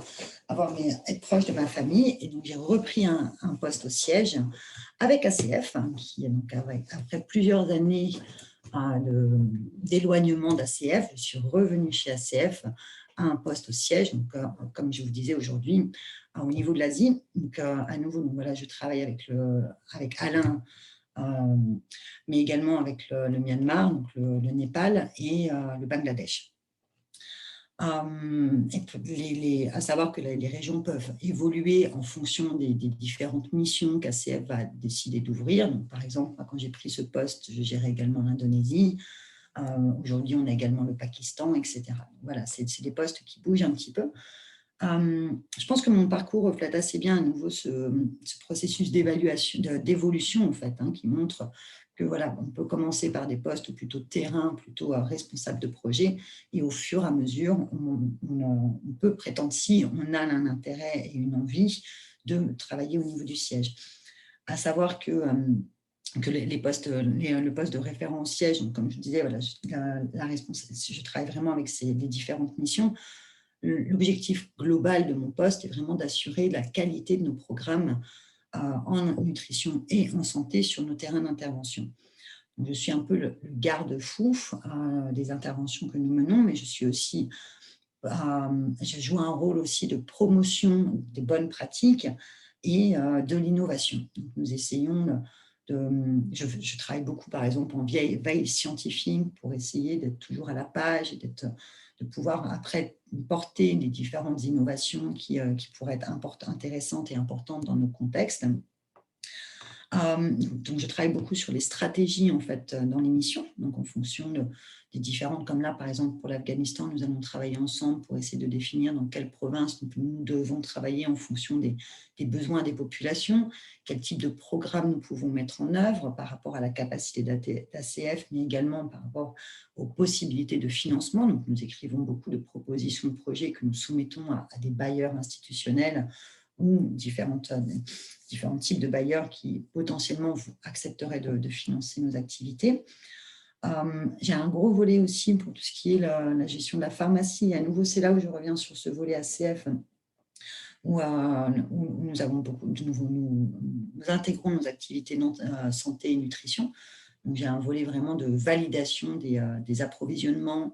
être proche de ma famille. Et donc, j'ai repris un poste au siège avec ACF, qui, donc, après plusieurs années d'éloignement d'ACF, je suis revenue chez ACF à un poste au siège, donc, comme je vous disais aujourd'hui, au niveau de l'Asie. Donc, à nouveau, donc, voilà, je travaille avec Alain, mais également avec le Myanmar, donc le Népal et le Bangladesh. À savoir que les régions peuvent évoluer en fonction des différentes missions qu'ACF va décider d'ouvrir. Donc, par exemple, quand j'ai pris ce poste, je gérais également l'Indonésie. Aujourd'hui, on a également le Pakistan, etc. Donc, voilà, c'est des postes qui bougent un petit peu. Je pense que mon parcours reflète assez bien à nouveau ce processus d'évolution en fait, qui montre que voilà, on peut commencer par des postes plutôt terrain, plutôt responsable de projet, et au fur et à mesure, on peut prétendre, si on a un intérêt et une envie, de travailler au niveau du siège. À savoir que le poste de référent au siège, donc comme je disais, voilà, je travaille vraiment avec les différentes missions. L'objectif global de mon poste est vraiment d'assurer la qualité de nos programmes en nutrition et en santé sur nos terrains d'intervention. Je suis un peu le garde-fou des interventions que nous menons, mais je suis aussi, je joue un rôle aussi de promotion des bonnes pratiques et de l'innovation. Nous essayons je travaille beaucoup, par exemple, en veille scientifique pour essayer d'être toujours à la page et de pouvoir après porter les différentes innovations qui pourraient être intéressantes et importantes dans nos contextes. Donc, je travaille beaucoup sur les stratégies en fait dans les missions, donc en fonction des différentes, comme là par exemple pour l'Afghanistan, nous allons travailler ensemble pour essayer de définir dans quelle province nous devons travailler en fonction des besoins des populations, quel type de programme nous pouvons mettre en œuvre par rapport à la capacité d'ACF, mais également par rapport aux possibilités de financement. Donc nous écrivons beaucoup de propositions de projets que nous soumettons à des bailleurs institutionnels ou différents types de bailleurs qui potentiellement accepteraient de financer nos activités. J'ai un gros volet aussi pour tout ce qui est la gestion de la pharmacie. Et à nouveau, c'est là où je reviens sur ce volet ACF, où nous avons nous intégrons nos activités santé et nutrition. Donc, j'ai un volet vraiment de validation des approvisionnements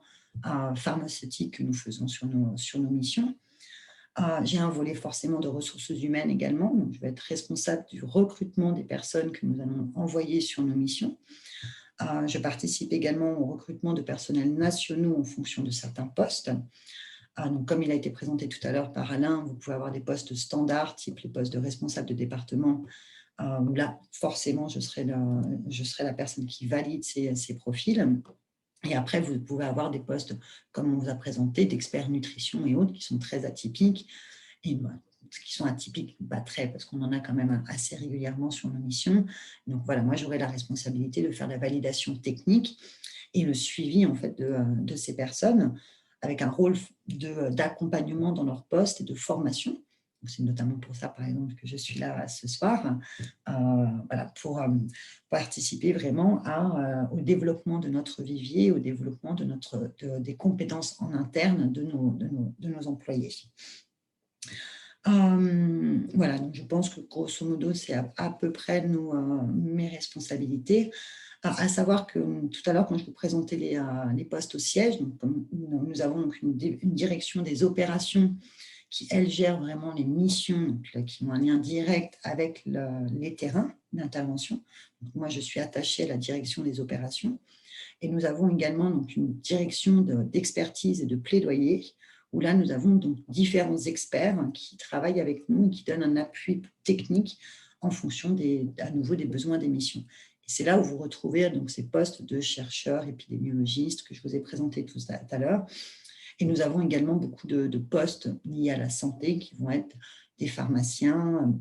pharmaceutiques que nous faisons sur nos missions. J'ai un volet forcément de ressources humaines également. Donc, je vais être responsable du recrutement des personnes que nous allons envoyer sur nos missions. Je participe également au recrutement de personnels nationaux en fonction de certains postes. Donc, comme il a été présenté tout à l'heure par Alain, vous pouvez avoir des postes standards, type les postes de responsable de département, où là, forcément, je serai la personne qui valide ces profils. Et après, vous pouvez avoir des postes, comme on vous a présenté, d'experts nutrition et autres, qui sont très atypiques. Et qui sont atypiques, pas très, parce qu'on en a quand même assez régulièrement sur nos missions. Donc voilà, moi, j'aurai la responsabilité de faire la validation technique et le suivi en fait, de ces personnes, avec un rôle d'accompagnement dans leur poste et de formation. C'est notamment pour ça, par exemple, que je suis là ce soir, voilà, pour participer vraiment au développement de notre vivier, au développement des compétences en interne de nos employés. Voilà, donc je pense que grosso modo, c'est à peu près mes responsabilités. À savoir que tout à l'heure, quand je vous présentais les postes au siège, donc, nous avons donc une direction des opérations qui, elle, gère vraiment les missions donc, là, qui ont un lien direct avec les terrains d'intervention. Moi, je suis attachée à la direction des opérations. Et nous avons également donc, une direction d'expertise et de plaidoyer, où là, nous avons donc différents experts qui travaillent avec nous et qui donnent un appui technique en fonction à nouveau des besoins des missions. Et c'est là où vous retrouvez donc, ces postes de chercheurs, épidémiologistes que je vous ai présentés tout à l'heure. Et nous avons également beaucoup de postes liés à la santé qui vont être des pharmaciens,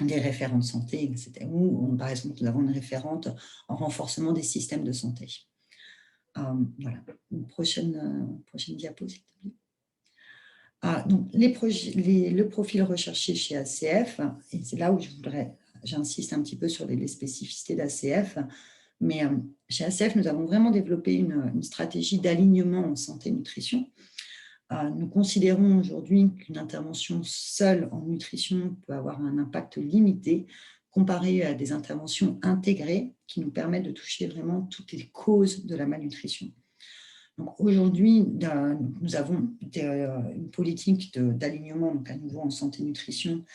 des référents de santé, etc. Ou, par exemple, nous avons une référente en renforcement des systèmes de santé. Voilà, une prochaine diapo, s'il te plaît. Donc, le profil recherché chez ACF, et c'est là où j'insiste un petit peu sur les spécificités d'ACF, mais chez ACF, nous avons vraiment développé une stratégie d'alignement en santé-nutrition. Nous considérons aujourd'hui qu'une intervention seule en nutrition peut avoir un impact limité comparé à des interventions intégrées qui nous permettent de toucher vraiment toutes les causes de la malnutrition. Donc aujourd'hui, nous avons une politique d'alignement, donc à nouveau en santé-nutrition,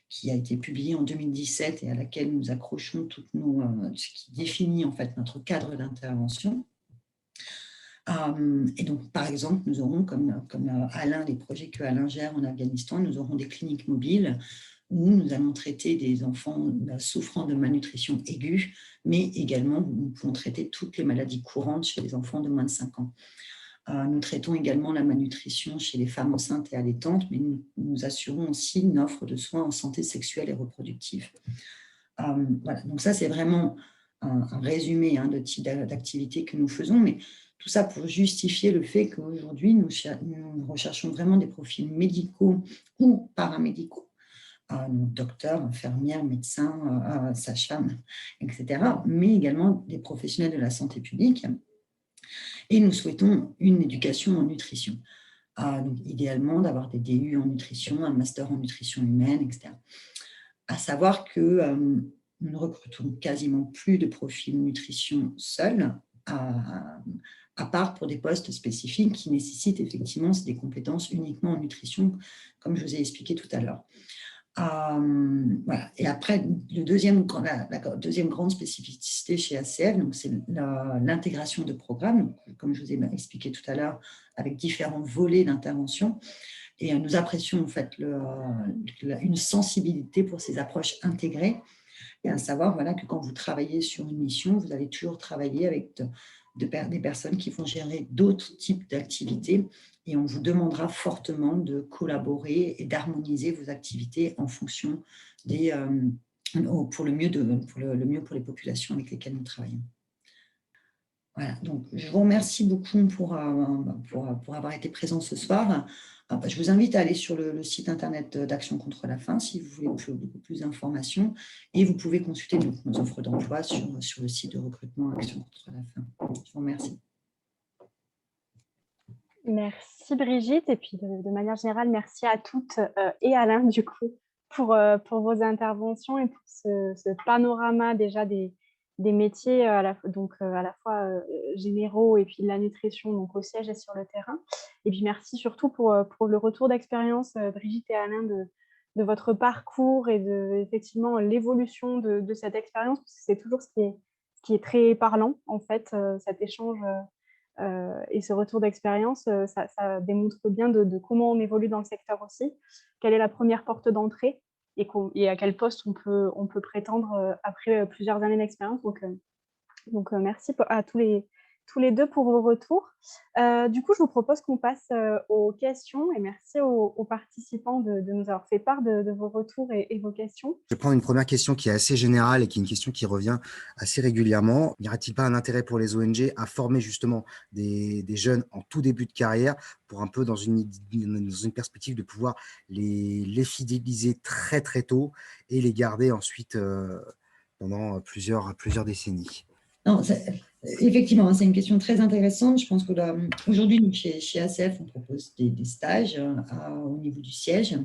qui a été publiée en 2017 et à laquelle nous accrochons ce qui définit en fait notre cadre d'intervention. Et donc, par exemple, nous aurons, comme Alain, les projets que Alain gère en Afghanistan, nous aurons des cliniques mobiles où nous allons traiter des enfants souffrant de malnutrition aiguë, mais également, nous pouvons traiter toutes les maladies courantes chez les enfants de moins de 5 ans. Nous traitons également la malnutrition chez les femmes enceintes et allaitantes, mais nous assurons aussi une offre de soins en santé sexuelle et reproductive. Voilà, donc ça, c'est vraiment un résumé de type d'activité que nous faisons, mais tout ça pour justifier le fait qu'aujourd'hui, nous recherchons vraiment des profils médicaux ou paramédicaux, docteurs, infirmières, médecins, sages-femmes, etc., mais également des professionnels de la santé publique. Et nous souhaitons une éducation en nutrition. Donc, idéalement, d'avoir des DU en nutrition, un master en nutrition humaine, etc. À savoir que nous ne recrutons quasiment plus de profils nutrition seuls, à part pour des postes spécifiques qui nécessitent effectivement des compétences uniquement en nutrition, comme je vous ai expliqué tout à l'heure. Voilà. Et après, la deuxième grande spécificité chez ACF, c'est l'intégration de programmes, comme je vous ai expliqué tout à l'heure, avec différents volets d'intervention. Et nous apprécions en fait une sensibilité pour ces approches intégrées, et à savoir que quand vous travaillez sur une mission, vous allez toujours travailler avec des personnes qui vont gérer d'autres types d'activités, et on vous demandera fortement de collaborer et d'harmoniser vos activités en fonction pour le mieux pour les populations avec lesquelles nous travaillons. Voilà, donc je vous remercie beaucoup pour avoir été présent ce soir. Je vous invite à aller sur le site internet d'Action contre la faim si vous voulez beaucoup plus d'informations, et vous pouvez consulter nos offres d'emploi sur le site de recrutement Action contre la faim. Je vous remercie. Merci Brigitte, et puis de manière générale, merci à toutes et Alain du coup pour vos interventions et pour ce panorama déjà des métiers à la fois généraux et puis de la nutrition donc au siège et sur le terrain. Et puis merci surtout pour le retour d'expérience, Brigitte et Alain, de votre parcours et effectivement l'évolution de cette expérience, parce que c'est toujours ce qui est très parlant en fait, cet échange et ce retour d'expérience, ça démontre bien de comment on évolue dans le secteur aussi, quelle est la première porte d'entrée et à quel poste on peut prétendre après plusieurs années d'expérience. Donc merci à tous tous les deux pour vos retours. Du coup, je vous propose qu'on passe aux questions et merci aux participants de nous avoir fait part de vos retours et vos questions. Je vais prendre une première question qui est assez générale et qui est une question qui revient assez régulièrement. N'y aurait-il pas un intérêt pour les ONG à former justement des jeunes en tout début de carrière pour un peu dans une perspective de pouvoir les fidéliser très très tôt et les garder ensuite pendant plusieurs décennies? Non, effectivement, c'est une question très intéressante. Je pense qu'aujourd'hui, chez ACF, on propose des stages au niveau du siège.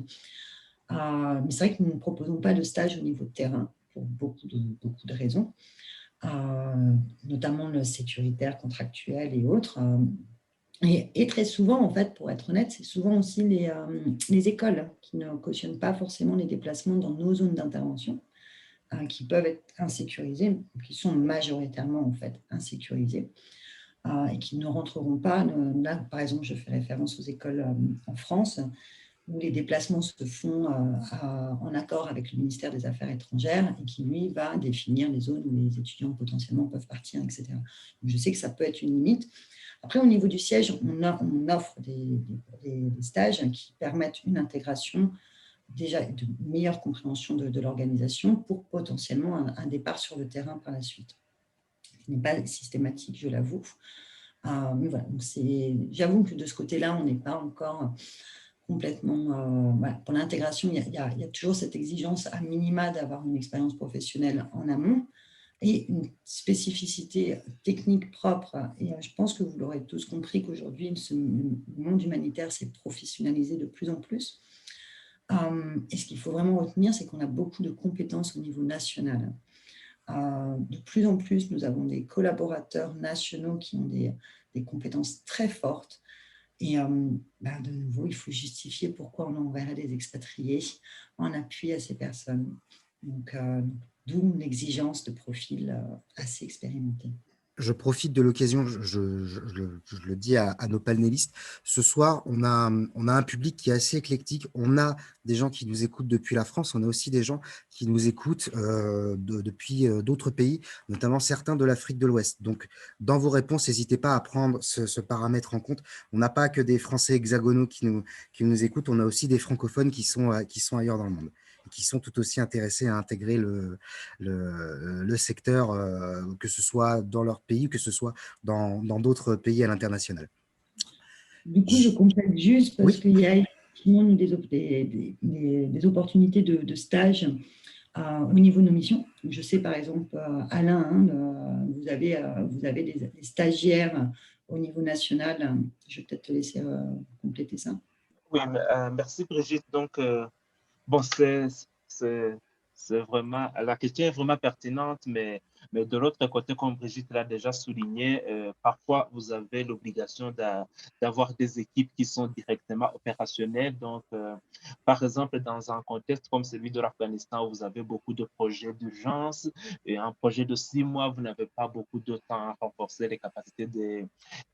Mais c'est vrai que nous ne proposons pas de stage au niveau de terrain pour beaucoup de raisons, notamment le sécuritaire, contractuel et autres. Et très souvent, en fait, pour être honnête, c'est souvent aussi les écoles qui ne cautionnent pas forcément les déplacements dans nos zones d'intervention, qui peuvent être insécurisées, qui sont majoritairement en fait insécurisées et qui ne rentreront pas. Là, par exemple, je fais référence aux écoles en France, où les déplacements se font en accord avec le ministère des Affaires étrangères et qui, lui, va définir les zones où les étudiants potentiellement peuvent partir, etc. Donc, je sais que ça peut être une limite. Après, au niveau du siège, on offre des stages qui permettent une intégration, déjà de meilleure compréhension de l'organisation pour potentiellement un départ sur le terrain par la suite. Ce n'est pas systématique, je l'avoue. Mais voilà, j'avoue que de ce côté-là, on n'est pas encore complètement... voilà. Pour l'intégration, il y a toujours cette exigence à minima d'avoir une expérience professionnelle en amont et une spécificité technique propre. Et je pense que vous l'aurez tous compris qu'aujourd'hui, le monde humanitaire s'est professionnalisé de plus en plus. Et ce qu'il faut vraiment retenir, c'est qu'on a beaucoup de compétences au niveau national. De plus en plus, nous avons des collaborateurs nationaux qui ont des compétences très fortes. Et de nouveau, il faut justifier pourquoi on enverrait des expatriés en appui à ces personnes. Donc, d'où une exigence de profil assez expérimenté. Je profite de l'occasion, je le dis à nos panélistes. Ce soir, on a un public qui est assez éclectique. On a des gens qui nous écoutent depuis la France. On a aussi des gens qui nous écoutent depuis d'autres pays, notamment certains de l'Afrique de l'Ouest. Donc, dans vos réponses, n'hésitez pas à prendre ce paramètre en compte. On n'a pas que des Français hexagonaux qui nous écoutent. On a aussi des francophones qui sont ailleurs dans le monde et qui sont tout aussi intéressés à intégrer le secteur, que ce soit dans leur pays, que ce soit dans d'autres pays à l'international. Du coup, je complète juste parce qu'il y a effectivement des opportunités de stage au niveau de nos missions. Je sais par exemple, Alain, vous avez des stagiaires au niveau national. Je vais peut-être te laisser compléter ça. Oui, merci Brigitte. Donc, bon, c'est vraiment, la question est vraiment pertinente, mais de l'autre côté, comme Brigitte l'a déjà souligné, parfois vous avez l'obligation d'avoir des équipes qui sont directement opérationnelles. Donc, par exemple, dans un contexte comme celui de l'Afghanistan, où vous avez beaucoup de projets d'urgence et un projet de 6 mois, vous n'avez pas beaucoup de temps à renforcer les capacités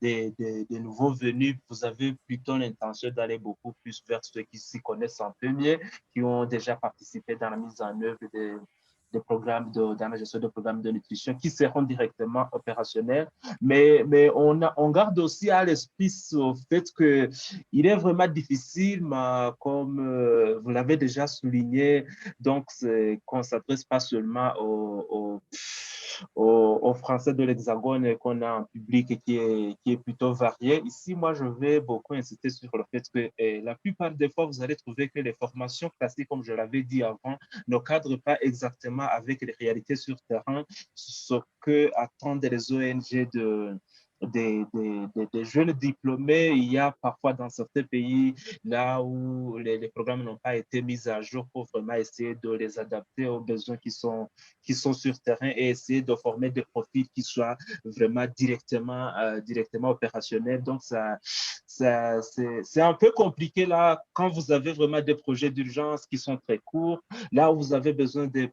des nouveaux venus. Vous avez plutôt l'intention d'aller beaucoup plus vers ceux qui s'y connaissent un peu mieux, qui ont déjà participé dans la mise en œuvre des programmes dans la gestion de programmes de nutrition qui seront directement opérationnels. Mais on garde aussi à l'esprit au fait qu'il est vraiment difficile, comme vous l'avez déjà souligné, donc qu'on ne s'adresse pas seulement aux Français de l'Hexagone et qu'on a un public qui est plutôt varié. Ici, moi, je vais beaucoup insister sur le fait que la plupart des fois, vous allez trouver que les formations classiques, comme je l'avais dit avant, ne cadrent pas exactement avec les réalités sur terrain, ce que attendent les ONG des jeunes diplômés. Il y a parfois dans certains pays, là où les programmes n'ont pas été mis à jour pour vraiment essayer de les adapter aux besoins qui sont sur terrain et essayer de former des profils qui soient vraiment directement opérationnels. Donc, c'est un peu compliqué là quand vous avez vraiment des projets d'urgence qui sont très courts, là où vous avez besoin des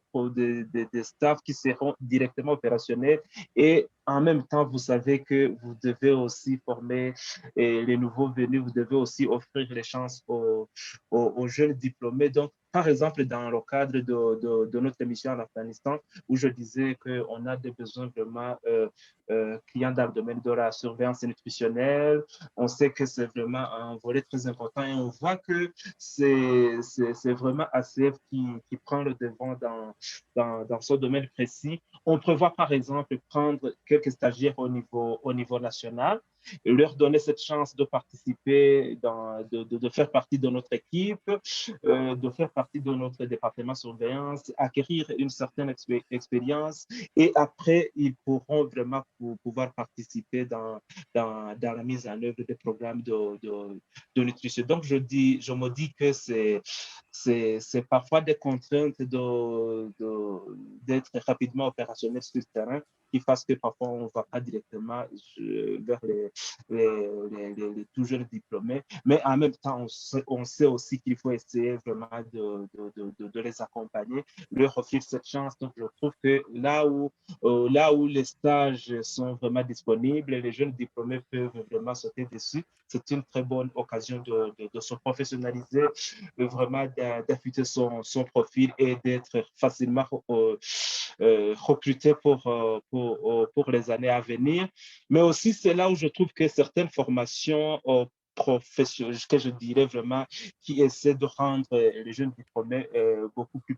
staffs qui seront directement opérationnels et en même temps, vous savez que vous devez aussi former les nouveaux venus, vous devez aussi offrir les chances aux jeunes diplômés. Donc, par exemple, dans le cadre de notre mission en Afghanistan, où je disais qu'on a des besoins vraiment clients dans le domaine de la surveillance nutritionnelle, on sait que c'est vraiment un volet très important et on voit que c'est vraiment ACF qui prend le devant dans ce domaine précis. On prévoit par exemple prendre quelques stagiaires au niveau national et leur donner cette chance de participer, de faire partie de notre équipe, de faire partie de notre département surveillance, acquérir une certaine expérience et après, ils pourront vraiment pouvoir participer dans la mise en œuvre des programmes de nutrition. Donc, je me dis que c'est parfois des contraintes d'être rapidement opérationnel sur le terrain qui fassent que parfois on ne va pas directement vers les tout jeunes diplômés. Mais en même temps, on sait aussi qu'il faut essayer vraiment de les accompagner, leur offrir cette chance. Donc, je trouve que là où les stages sont vraiment disponibles, les jeunes diplômés peuvent vraiment sauter dessus. C'est une très bonne occasion de se professionnaliser, vraiment d'affûter son profil et d'être facilement recruté pour les années à venir. Mais aussi, c'est là où je trouve que certaines formations professionnelles, que je dirais vraiment, qui essaient de rendre les jeunes diplômés beaucoup plus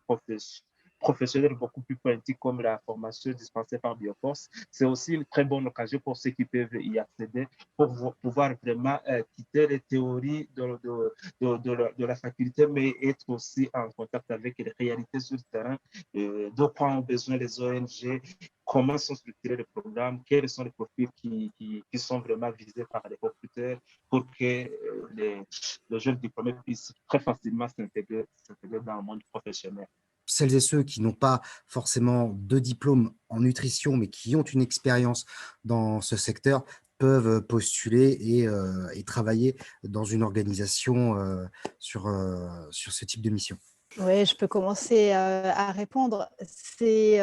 professionnels, beaucoup plus politiques, comme la formation dispensée par Bioforce. C'est aussi une très bonne occasion pour ceux qui peuvent y accéder pour pouvoir vraiment quitter les théories de la faculté, mais être aussi en contact avec les réalités sur le terrain, de quoi ont besoin les ONG, comment sont structurés les programmes, quels sont les profils qui sont vraiment visés par les recruteurs pour que les jeunes diplômés puissent très facilement s'intégrer dans le monde professionnel. Celles et ceux qui n'ont pas forcément de diplôme en nutrition, mais qui ont une expérience dans ce secteur, peuvent postuler et travailler dans une organisation sur ce type de mission. Oui, je peux commencer à répondre. C'est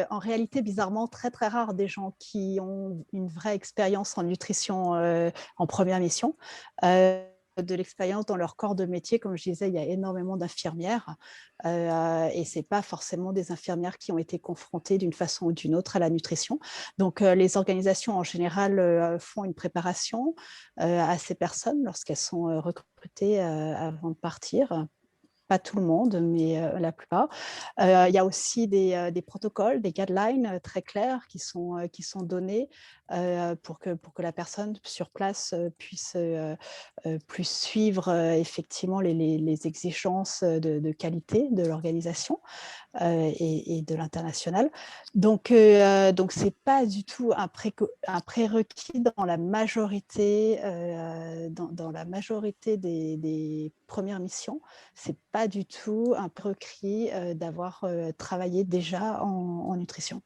en réalité bizarrement très très rare des gens qui ont une vraie expérience en nutrition en première mission. De l'expérience dans leur corps de métier, comme je disais, il y a énormément d'infirmières et ce n'est pas forcément des infirmières qui ont été confrontées d'une façon ou d'une autre à la nutrition. Donc, les organisations en général font une préparation à ces personnes lorsqu'elles sont recrutées avant de partir. Pas tout le monde, mais la plupart. Il y a aussi des protocoles, des guidelines très clairs qui sont donnés pour que la personne sur place puisse suivre effectivement les exigences de qualité de l'organisation et de l'international. Donc, ce n'est pas du tout un prérequis dans la majorité, des premières missions. Ce n'est pas du tout un prérequis d'avoir travaillé déjà en nutrition.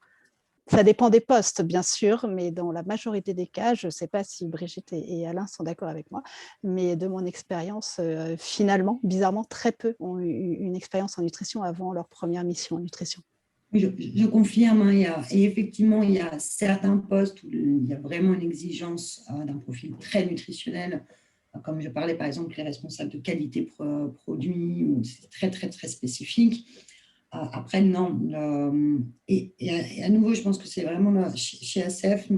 Ça dépend des postes, bien sûr, mais dans la majorité des cas, je ne sais pas si Brigitte et Alain sont d'accord avec moi, mais de mon expérience, finalement, bizarrement, très peu ont eu une expérience en nutrition avant leur première mission en nutrition. Je confirme, et effectivement, il y a certains postes où il y a vraiment une exigence d'un profil très nutritionnel, comme je parlais par exemple les responsables de qualité produit, où c'est très, très, très spécifique. Après, non. Et à nouveau, je pense que c'est vraiment chez ACF,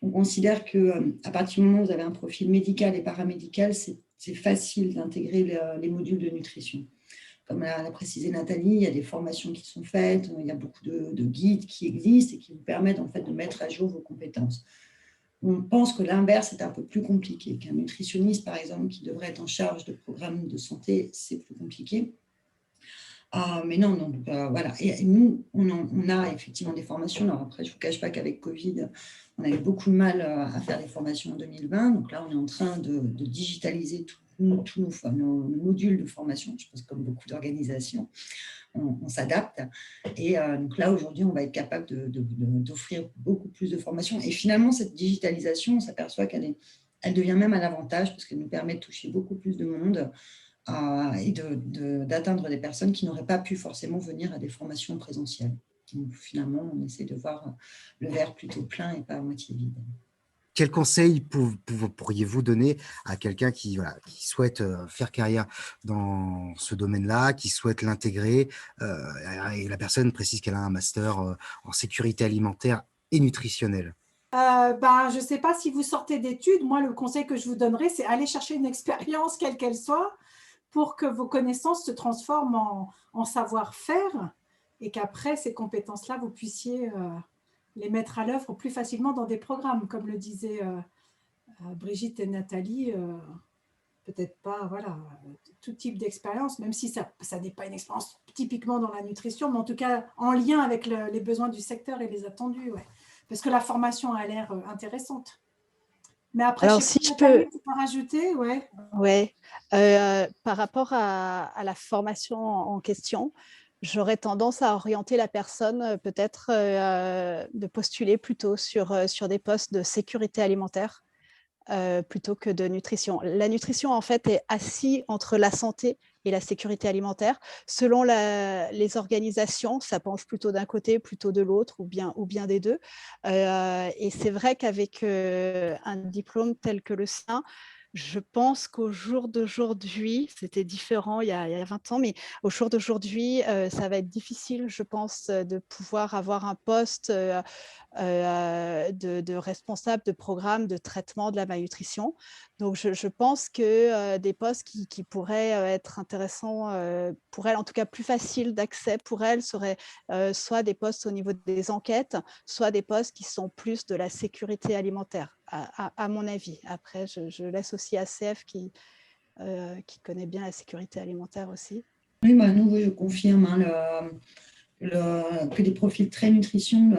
on considère qu'à partir du moment où vous avez un profil médical et paramédical, c'est facile d'intégrer les modules de nutrition. Comme l'a précisé Nathalie, il y a des formations qui sont faites, il y a beaucoup de guides qui existent et qui vous permettent en fait de mettre à jour vos compétences. On pense que l'inverse est un peu plus compliqué, qu'un nutritionniste, par exemple, qui devrait être en charge de programmes de santé, c'est plus compliqué. Mais non, voilà. Et nous, on a effectivement des formations. Alors après, je ne vous cache pas qu'avec Covid, on a eu beaucoup de mal à faire des formations en 2020. Donc là, on est en train de digitaliser tous nos modules de formation. Je pense que comme beaucoup d'organisations, on s'adapte. Et donc là, aujourd'hui, on va être capable d'offrir beaucoup plus de formations. Et finalement, cette digitalisation, on s'aperçoit qu'elle devient même un avantage parce qu'elle nous permet de toucher beaucoup plus de monde et d'atteindre des personnes qui n'auraient pas pu forcément venir à des formations présentielles. Donc, finalement, on essaie de voir le verre plutôt plein et pas à moitié vide. quel conseil pourriez-vous donner à quelqu'un qui souhaite faire carrière dans ce domaine-là, qui souhaite l'intégrer, et la personne précise qu'elle a un master en sécurité alimentaire et nutritionnelle? Je ne sais pas si vous sortez d'études. Moi, le conseil que je vous donnerais, c'est aller chercher une expérience, quelle qu'elle soit, pour que vos connaissances se transforment en savoir-faire et qu'après, ces compétences-là, vous puissiez les mettre à l'œuvre plus facilement dans des programmes. Comme le disaient Brigitte et Nathalie, peut-être pas, voilà, tout type d'expérience, même si ça n'est pas une expérience typiquement dans la nutrition, mais en tout cas en lien avec les besoins du secteur et les attendus, ouais. Parce que la formation a l'air intéressante. Mais après, Alors, je sais si pas, je Nathalie, peux, tu peux rajouter, ouais. ouais, par rapport à la formation en question, j'aurais tendance à orienter la personne peut-être de postuler plutôt sur des postes de sécurité alimentaire plutôt que de nutrition. La nutrition, en fait, est assise entre la santé et la sécurité alimentaire. Selon les organisations, ça penche plutôt d'un côté, plutôt de l'autre, ou bien des deux. Et c'est vrai qu'avec un diplôme tel que le sien, je pense qu'au jour d'aujourd'hui, c'était différent il y a 20 ans, mais au jour d'aujourd'hui, ça va être difficile, je pense, de pouvoir avoir un poste de responsable de programme de traitement de la malnutrition. Donc, je pense que des postes qui pourraient être intéressants pour elle, en tout cas plus faciles d'accès pour elle, seraient soit des postes au niveau des enquêtes, soit des postes qui sont plus de la sécurité alimentaire, à mon avis. Après, je laisse aussi ACF qui connaît bien la sécurité alimentaire aussi. Oui, à nouveau, je confirme que des profils très nutrition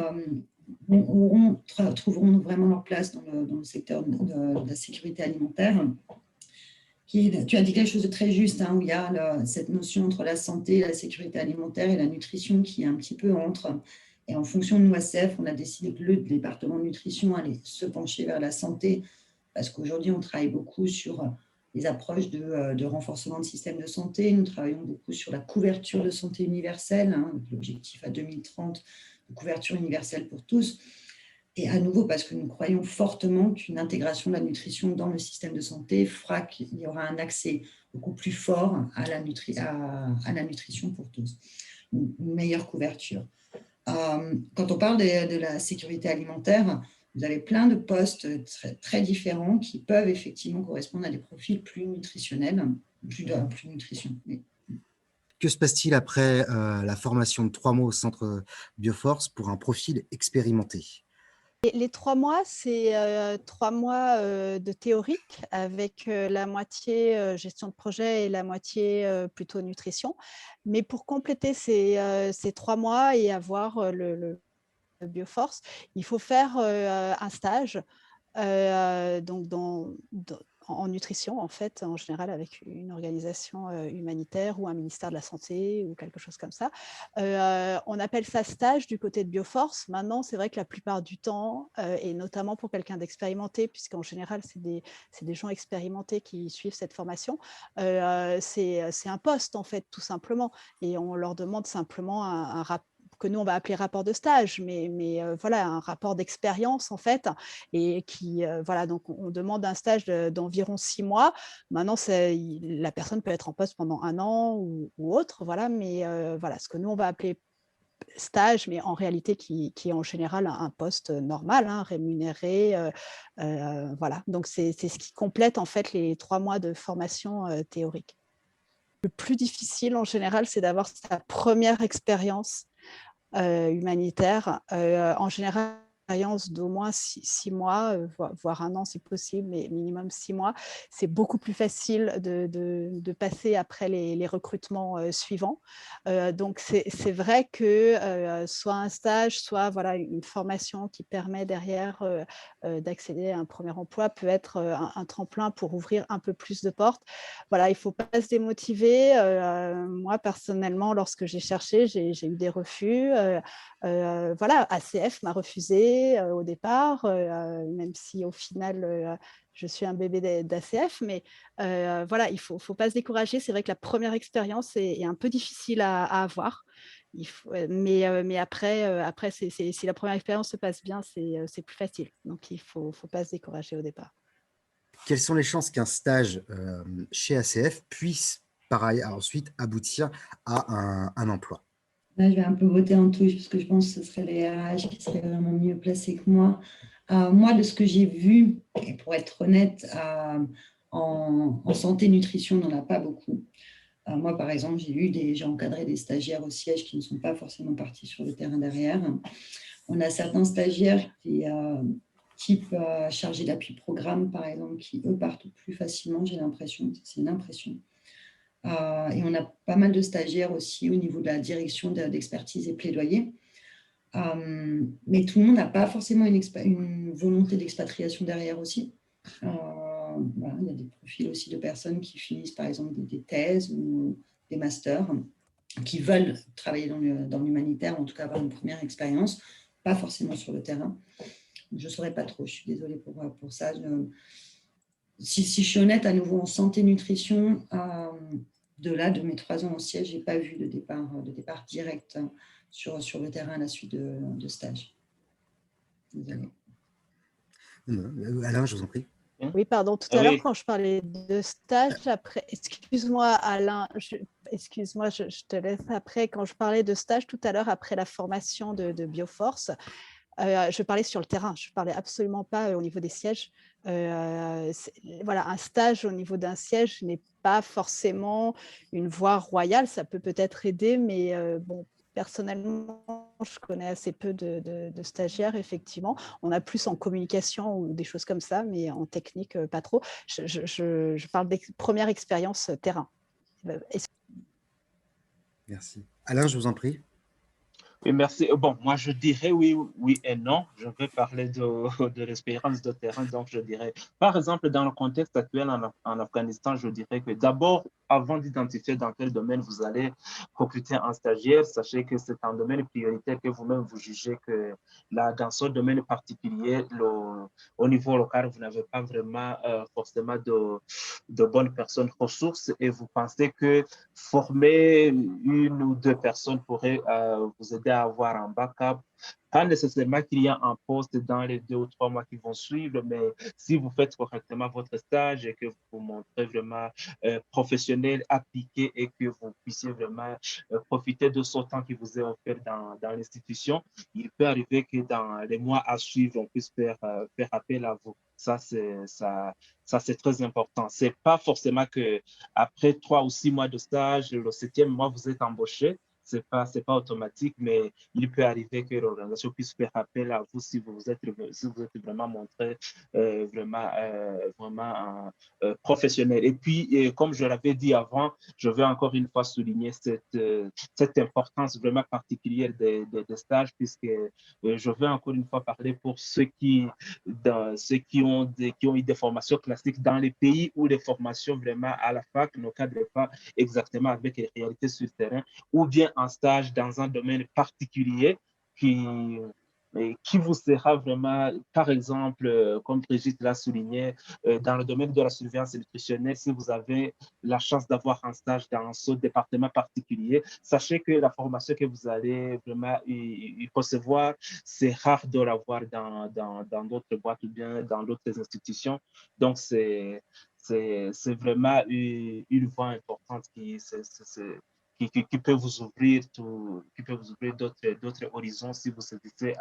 trouveront vraiment leur place dans le secteur de la sécurité alimentaire. Tu as dit quelque chose de très juste, où il y a cette notion entre la santé, la sécurité alimentaire et la nutrition qui est un petit peu entre. Et en fonction de nous, ACF, on a décidé que le département de nutrition allait se pencher vers la santé parce qu'aujourd'hui, on travaille beaucoup sur les approches de renforcement de système de santé. Nous travaillons beaucoup sur la couverture de santé universelle, l'objectif à 2030 de couverture universelle pour tous. Et à nouveau, parce que nous croyons fortement qu'une intégration de la nutrition dans le système de santé fera qu'il y aura un accès beaucoup plus fort à la nutrition pour tous, une meilleure couverture. Quand on parle de la sécurité alimentaire, vous avez plein de postes très, très différents qui peuvent effectivement correspondre à des profils plus nutritionnels, plus nutrition. Mais... Que se passe-t-il après la formation de 3 mois au centre Bioforce pour un profil expérimenté? Les 3 mois, c'est 3 mois de théorique avec la moitié gestion de projet et la moitié plutôt nutrition. Mais pour compléter ces 3 mois et avoir le Bioforce, il faut faire un stage donc en nutrition, en fait, en général avec une organisation humanitaire ou un ministère de la Santé ou quelque chose comme ça. On appelle ça stage du côté de Bioforce. Maintenant, c'est vrai que la plupart du temps, et notamment pour quelqu'un d'expérimenté, puisqu'en général, c'est des gens expérimentés qui suivent cette formation, c'est un poste, en fait, tout simplement. Et on leur demande simplement un rapport que nous, on va appeler rapport de stage, mais voilà, un rapport d'expérience, en fait, et qui, voilà, donc on demande un stage d'environ 6 mois. Maintenant, la personne peut être en poste pendant 1 an ou autre, voilà, mais voilà, ce que nous, on va appeler stage, mais en réalité qui est en général un poste normal, rémunéré, voilà. Donc, c'est ce qui complète, en fait, les 3 mois de formation théorique. Le plus difficile, en général, c'est d'avoir sa première expérience humanitaire, en général expérience d'au moins 6 mois, voire 1 an si possible, mais minimum 6 mois. C'est beaucoup plus facile de passer après les recrutements suivants. Donc, c'est vrai que soit un stage, soit voilà, une formation qui permet derrière d'accéder à un premier emploi peut être un tremplin pour ouvrir un peu plus de portes. Voilà, il ne faut pas se démotiver. Moi, personnellement, lorsque j'ai cherché, j'ai eu des refus. Voilà, ACF m'a refusé au départ, même si au final, je suis un bébé d'ACF, mais voilà, il ne faut pas se décourager. C'est vrai que la première expérience est un peu difficile à avoir. Mais après si la première expérience se passe bien, c'est plus facile. Donc, il ne faut pas se décourager au départ. Quelles sont les chances qu'un stage chez ACF puisse par ailleurs ensuite aboutir à un emploi? Là, je vais un peu voter en touche parce que je pense que ce serait les RH qui seraient vraiment mieux placés que moi. Moi, de ce que j'ai vu, et pour être honnête, en santé nutrition, on n'en a pas beaucoup. Moi, par exemple, j'ai encadré des stagiaires au siège qui ne sont pas forcément partis sur le terrain derrière. On a certains stagiaires type chargé d'appui programme, par exemple, qui, eux, partent plus facilement, j'ai l'impression. C'est une impression. Et on a pas mal de stagiaires aussi au niveau de la direction d'expertise et plaidoyer. Mais tout le monde n'a pas forcément une volonté d'expatriation derrière aussi. Voilà, il y a des profils aussi de personnes qui finissent par exemple des thèses ou des masters, qui veulent travailler dans l'humanitaire, en tout cas avoir une première expérience, pas forcément sur le terrain. Je ne saurais pas trop, je suis désolée pour ça. Si je suis honnête, à nouveau en santé nutrition, de mes 3 ans au siège, je n'ai pas vu de départ direct sur le terrain à la suite de stage. Désolée. Alain, je vous en prie. Oui, pardon, tout à l'heure, quand je parlais de stage, après, excuse-moi Alain, excuse-moi, je te laisse après, quand je parlais de stage tout à l'heure, après la formation de Bioforce, je parlais sur le terrain, je ne parlais absolument pas au niveau des sièges. Voilà, un stage au niveau d'un siège n'est pas forcément une voie royale, ça peut peut-être aider, mais bon, personnellement, je connais assez peu de stagiaires, effectivement. On a plus en communication ou des choses comme ça, mais en technique, pas trop. Je parle de première expérience terrain. Merci. Alain, je vous en prie. Oui, merci. Bon, moi, je dirais oui, oui et non. Je vais parler de l'expérience de terrain. Donc, je dirais, par exemple, dans le contexte actuel en Afghanistan, je dirais que d'abord, avant d'identifier dans quel domaine vous allez recruter un stagiaire, sachez que c'est un domaine prioritaire que vous-même vous jugez que là, dans ce domaine particulier, au niveau local, vous n'avez pas vraiment forcément de bonnes personnes ressources et vous pensez que former 1 ou 2 personnes pourrait vous aider à avoir un backup. Pas nécessairement qu'il y a un poste dans les 2 ou 3 mois qui vont suivre, mais si vous faites correctement votre stage et que vous vous montrez vraiment professionnel, appliqué et que vous puissiez vraiment profiter de ce temps qui vous est offert dans l'institution, il peut arriver que dans les mois à suivre, on puisse faire appel à vous. Ça, c'est très important. Ce n'est pas forcément qu'après 3 ou 6 mois de stage, le 7e mois, vous êtes embauché. Ce n'est pas automatique, mais il peut arriver que l'organisation puisse faire appel à vous si vous êtes vraiment montré vraiment professionnel. Et puis, comme je l'avais dit avant, je veux encore une fois souligner cette importance vraiment particulière des stages, puisque je veux encore une fois parler pour ceux qui ont eu des formations classiques dans les pays où les formations vraiment à la fac ne cadrent pas exactement avec les réalités sur le terrain, ou bien un stage dans un domaine particulier qui vous sera vraiment, par exemple, comme Brigitte l'a souligné, dans le domaine de la surveillance nutritionnelle, si vous avez la chance d'avoir un stage dans ce département particulier, sachez que la formation que vous allez vraiment y recevoir, c'est rare de l'avoir dans d'autres boîtes ou bien dans d'autres institutions. Donc, c'est vraiment une voie importante qui peut vous ouvrir d'autres horizons si vous saisissez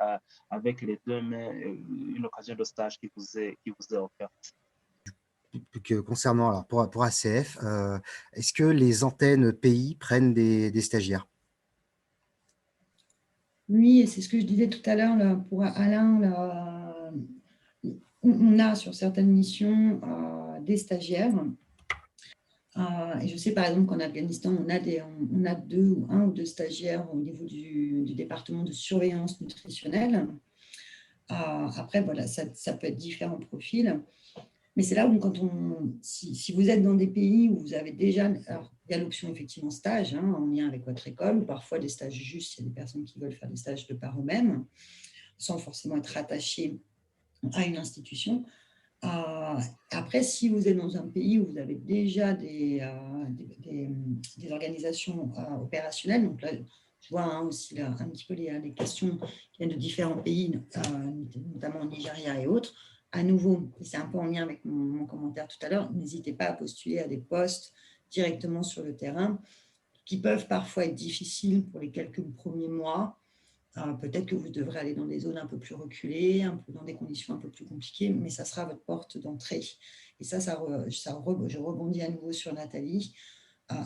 avec les 2 mains une occasion de stage qui vous est offerte. Concernant, alors pour ACF, est-ce que les antennes pays prennent des stagiaires? Oui, et c'est ce que je disais tout à l'heure pour Alain. Là, on a sur certaines missions des stagiaires. Et je sais par exemple qu'en Afghanistan, on a 1 ou 2 stagiaires au niveau du département de surveillance nutritionnelle. Après, voilà, ça peut être différents profils. Mais c'est là où, si vous êtes dans des pays où vous avez déjà, alors il y a l'option effectivement stage en lien avec votre école, ou parfois des stages justes, il y a des personnes qui veulent faire des stages de par eux-mêmes, sans forcément être rattachés à une institution. Après, si vous êtes dans un pays où vous avez déjà des organisations opérationnelles, donc là, je vois aussi là, un petit peu les questions qui viennent de différents pays, notamment au Nigeria et autres. À nouveau, c'est un peu en lien avec mon commentaire tout à l'heure, n'hésitez pas à postuler à des postes directement sur le terrain qui peuvent parfois être difficiles pour les quelques premiers mois. Peut-être que vous devrez aller dans des zones un peu plus reculées, dans des conditions un peu plus compliquées, mais ça sera votre porte d'entrée. Et je rebondis à nouveau sur Nathalie.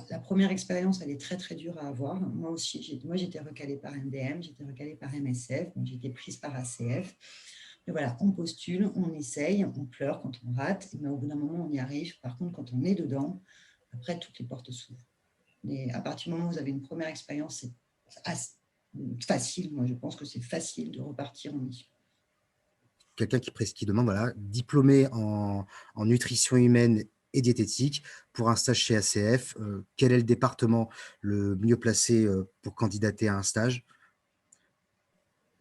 La première expérience, elle est très, très dure à avoir. Moi aussi, j'étais recalée par MDM, j'étais recalée par MSF, donc j'étais prise par ACF. Mais voilà, on postule, on essaye, on pleure quand on rate, mais au bout d'un moment, on y arrive. Par contre, quand on est dedans, après, toutes les portes s'ouvrent. Et à partir du moment où vous avez une première expérience, c'est facile. Moi, je pense que c'est facile de repartir en mission. Quelqu'un qui demande, voilà, diplômé en nutrition humaine et diététique pour un stage chez ACF, quel est le département le mieux placé pour candidater à un stage?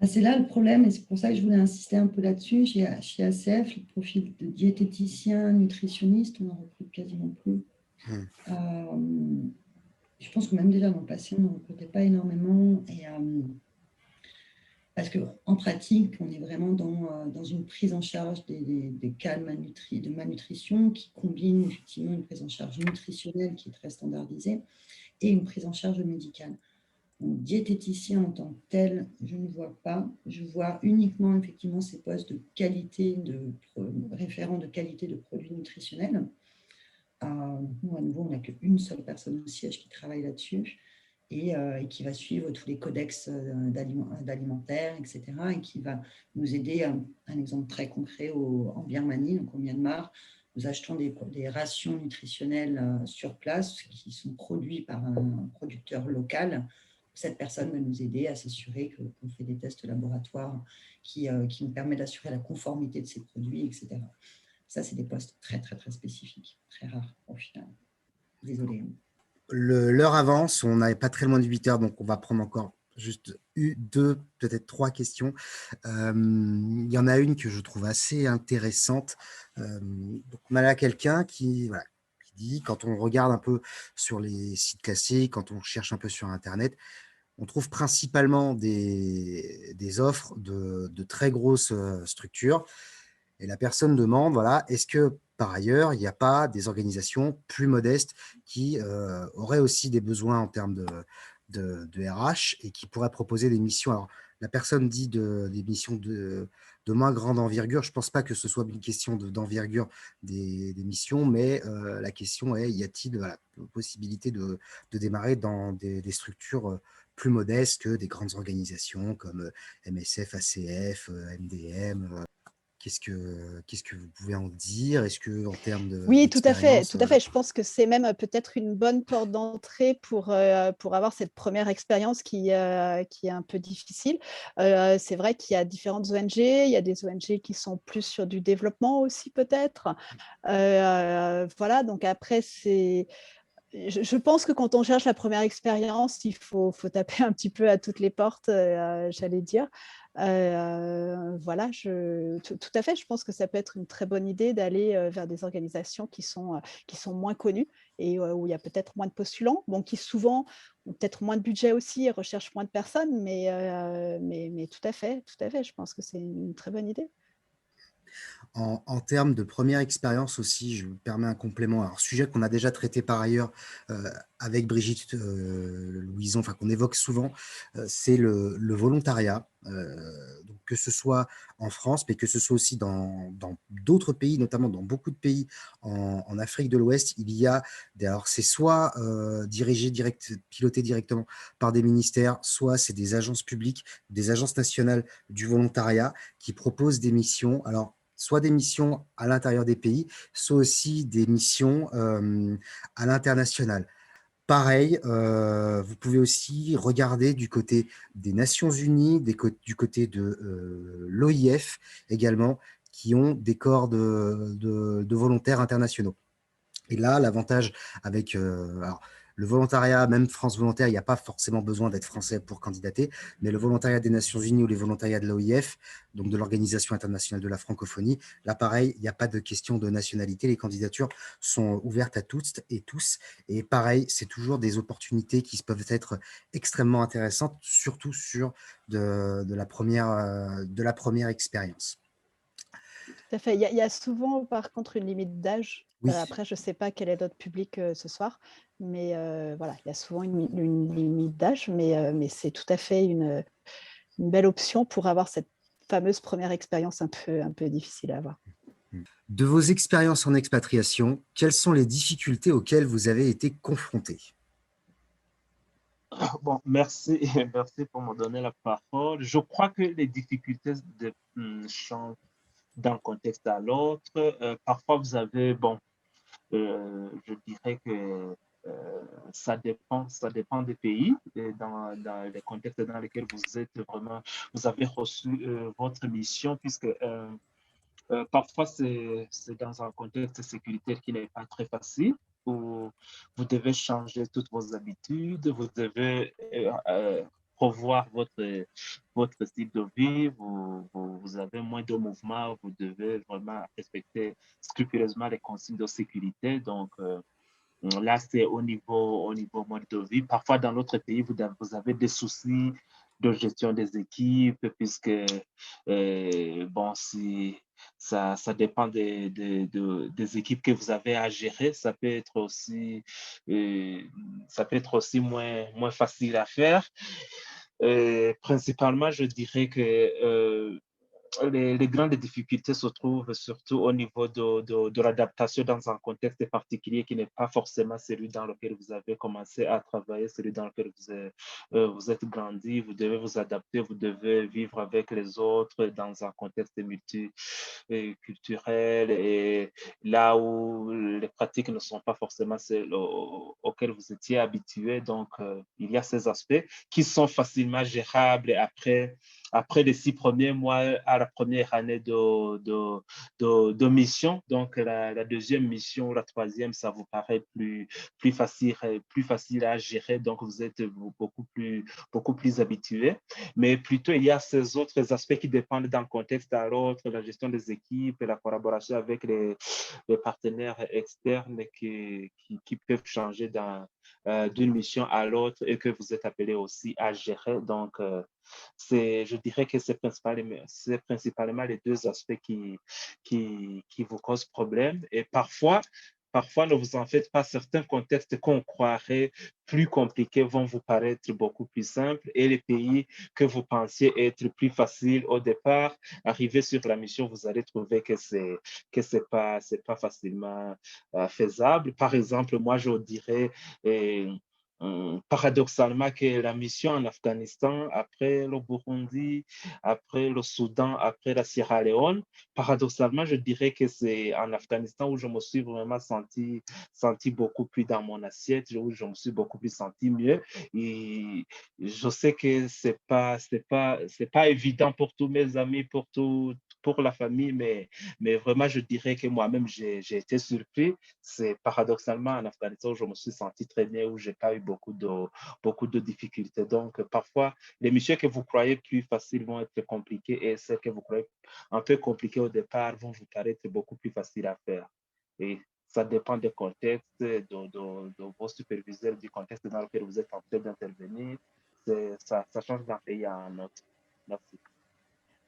C'est là le problème, et c'est pour ça que je voulais insister un peu là-dessus. Chez ACF, le profil de diététicien, nutritionniste, on n'en recrute quasiment plus. Je pense que même déjà dans le passé, on ne recrutait pas énormément. Parce qu'en pratique, on est vraiment dans une prise en charge des cas de malnutrition qui combine effectivement une prise en charge nutritionnelle qui est très standardisée et une prise en charge médicale. Donc, diététicien en tant que tel, je ne vois pas. Je vois uniquement effectivement ces postes de qualité, référent de qualité de produits nutritionnels. Nous, à nouveau, on n'a qu'une seule personne au siège qui travaille là-dessus et qui va suivre tous les codex d'alimentaire, etc. et qui va nous aider. Un exemple très concret en Birmanie, donc au Myanmar, nous achetons des rations nutritionnelles sur place qui sont produites par un producteur local. Cette personne va nous aider à s'assurer qu'on fait des tests laboratoires qui nous permettent d'assurer la conformité de ces produits, etc. Ça, c'est des postes très, très, très spécifiques, très rares au final. Désolée. L'heure avance, on n'est pas très loin de 8 heures, donc on va prendre encore juste deux, peut-être 3 questions. Il y en a une que je trouve assez intéressante. Donc on a là quelqu'un qui dit, quand on regarde un peu sur les sites classiques, quand on cherche un peu sur Internet, on trouve principalement des offres de très grosses structures. Et la personne demande, voilà, est-ce que par ailleurs, il n'y a pas des organisations plus modestes qui auraient aussi des besoins en termes de RH et qui pourraient proposer des missions. Alors, la personne dit des missions de moins grande envergure. Je ne pense pas que ce soit une question d'envergure des missions, mais la question est, y a-t-il la possibilité de démarrer dans des structures plus modestes que des grandes organisations comme MSF, ACF, MDM Qu'est-ce que vous pouvez en dire? Est-ce que en termes Oui, tout à fait, d'expérience, tout à fait. Je pense que c'est même peut-être une bonne porte d'entrée pour avoir cette première expérience qui est un peu difficile. C'est vrai qu'il y a différentes ONG, il y a des ONG qui sont plus sur du développement aussi peut-être. Voilà, donc après, je pense que quand on cherche la première expérience, il faut taper un petit peu à toutes les portes, j'allais dire. Voilà, tout à fait, je pense que ça peut être une très bonne idée d'aller vers des organisations qui sont moins connues et où il y a peut-être moins de postulants, bon, qui souvent ont peut-être moins de budget aussi et recherchent moins de personnes, mais tout à fait, je pense que c'est une très bonne idée. En termes de première expérience aussi, je me permets un complément. Alors, sujet qu'on a déjà traité par ailleurs avec Brigitte Louison, enfin qu'on évoque souvent, c'est le volontariat. Donc que ce soit en France, mais que ce soit aussi dans d'autres pays, notamment dans beaucoup de pays en Afrique de l'Ouest, il y a alors c'est soit piloté directement par des ministères, soit c'est des agences publiques, des agences nationales du volontariat qui proposent des missions. Alors, soit des missions à l'intérieur des pays, soit aussi des missions à l'international. Pareil, vous pouvez aussi regarder du côté des Nations Unies, du côté de l'OIF également, qui ont des corps de volontaires internationaux. Et là, l'avantage avec... alors, Le volontariat, même France Volontaire, il n'y a pas forcément besoin d'être français pour candidater, mais le volontariat des Nations Unies ou les volontariats de l'OIF, donc de l'Organisation internationale de la francophonie, là pareil, il n'y a pas de question de nationalité, les candidatures sont ouvertes à toutes et tous, et pareil, c'est toujours des opportunités qui peuvent être extrêmement intéressantes, surtout sur de la première expérience. Tout à fait. Il y a souvent, par contre, une limite d'âge. Oui. Après, je ne sais pas quel est notre public ce soir, mais voilà, il y a souvent une limite d'âge, mais c'est tout à fait une belle option pour avoir cette fameuse première expérience un peu difficile à avoir. De vos expériences en expatriation, quelles sont les difficultés auxquelles vous avez été confrontés? Bon, merci, merci pour me donner la parole. Je crois que les difficultés changent d'un contexte à l'autre. Parfois, vous avez, bon, je dirais que ça dépend des pays et dans les contextes dans lesquels vous êtes vraiment, vous avez reçu votre mission, puisque parfois c'est dans un contexte sécuritaire qui n'est pas très facile, où vous devez changer toutes vos habitudes, vous devez revoir votre style de vie, vous avez moins de mouvements, vous devez vraiment respecter scrupuleusement les consignes de sécurité. Donc, là, c'est au niveau mode de vie. Parfois, dans l'autre pays, vous avez des soucis de gestion des équipes, puisque, bon, si, ça dépend des équipes que vous avez à gérer. Ça peut être aussi moins facile à faire. Principalement, je dirais que les grandes difficultés se trouvent surtout au niveau de l'adaptation dans un contexte particulier qui n'est pas forcément celui dans lequel vous avez commencé à travailler, celui dans lequel vous êtes grandi. Vous devez vous adapter, vous devez vivre avec les autres dans un contexte multiculturel et là où les pratiques ne sont pas forcément celles auxquelles vous étiez habitué. Donc, il y a ces aspects qui sont facilement gérables après les 6 premiers mois à la première année de mission. Donc, la deuxième mission ou la troisième, ça vous paraît plus facile à gérer. Donc, vous êtes beaucoup plus habitué. Mais plutôt, il y a ces autres aspects qui dépendent d'un contexte à l'autre, la gestion des équipes, la collaboration avec les partenaires externes qui peuvent changer d'une mission à l'autre et que vous êtes appelé aussi à gérer. Donc, je dirais que c'est principalement les deux aspects qui vous causent problème. Et parfois, ne vous en faites pas, certains contextes qu'on croirait plus compliqués vont vous paraître beaucoup plus simples et les pays que vous pensiez être plus faciles au départ, arrivé sur la mission, vous allez trouver que c'est pas facilement faisable. Par exemple, moi, je dirais paradoxalement que la mission en Afghanistan, après le Burundi, après le Soudan, après la Sierra Leone, paradoxalement, je dirais que c'est en Afghanistan où je me suis vraiment senti beaucoup plus dans mon assiette, où je me suis beaucoup plus senti mieux. Et je sais que c'est pas évident pour tous mes amis, pour la famille, mais vraiment, je dirais que moi-même, j'ai été surpris. C'est paradoxalement en Afghanistan où je me suis senti très bien, où j'ai pas eu beaucoup de difficultés. Donc, parfois, les missions que vous croyez plus faciles vont être compliquées et celles que vous croyez un peu compliquées au départ vont vous paraître beaucoup plus faciles à faire. Et ça dépend du contexte, de vos superviseurs, du contexte dans lequel vous êtes en train d'intervenir. Ça change d'un pays à un autre. Merci.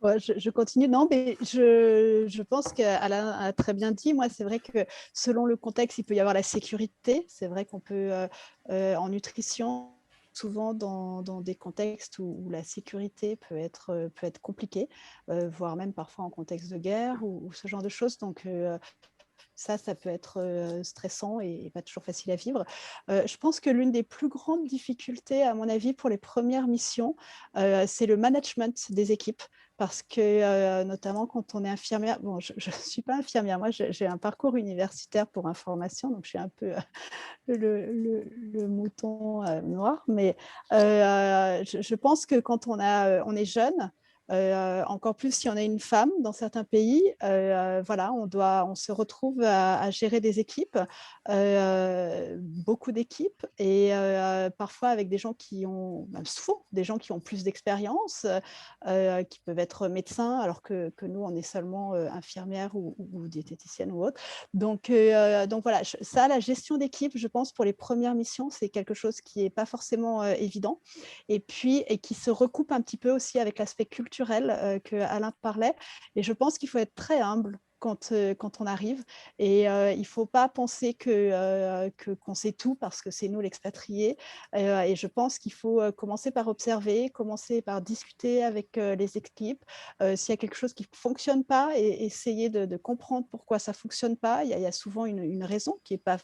Ouais, je continue. Non, mais je pense qu'Alain a très bien dit. Moi, c'est vrai que selon le contexte, il peut y avoir la sécurité. C'est vrai qu'on peut, en nutrition, souvent dans des contextes où la sécurité peut être compliquée, voire même parfois en contexte de guerre ou ce genre de choses. Donc, ça peut être stressant et pas toujours facile à vivre. Je pense que l'une des plus grandes difficultés, à mon avis, pour les premières missions, c'est le management des équipes. Parce que, notamment quand on est infirmière, bon, je ne suis pas infirmière, moi j'ai un parcours universitaire pour information, donc je suis un peu le mouton noir, mais je pense que quand on est jeune, Encore plus si on est une femme dans certains pays. Voilà, on se retrouve à gérer des équipes, beaucoup d'équipes, et parfois avec des gens qui ont, souvent des gens qui ont plus d'expérience, qui peuvent être médecins, alors que nous, on est seulement infirmières ou diététiciennes ou autre. Donc voilà, ça, la gestion d'équipe, je pense, pour les premières missions, c'est quelque chose qui n'est pas forcément évident. Et puis, et qui se recoupe un petit peu aussi avec l'aspect culturel que Alain parlait. Et je pense qu'il faut être très humble quand on arrive. Et il ne faut pas penser qu'on sait tout parce que c'est nous l'expatrié. Et je pense qu'il faut commencer par observer, commencer par discuter avec les équipes. S'il y a quelque chose qui ne fonctionne pas, et essayer de comprendre pourquoi ça ne fonctionne pas. Il y a souvent une raison qui est pas,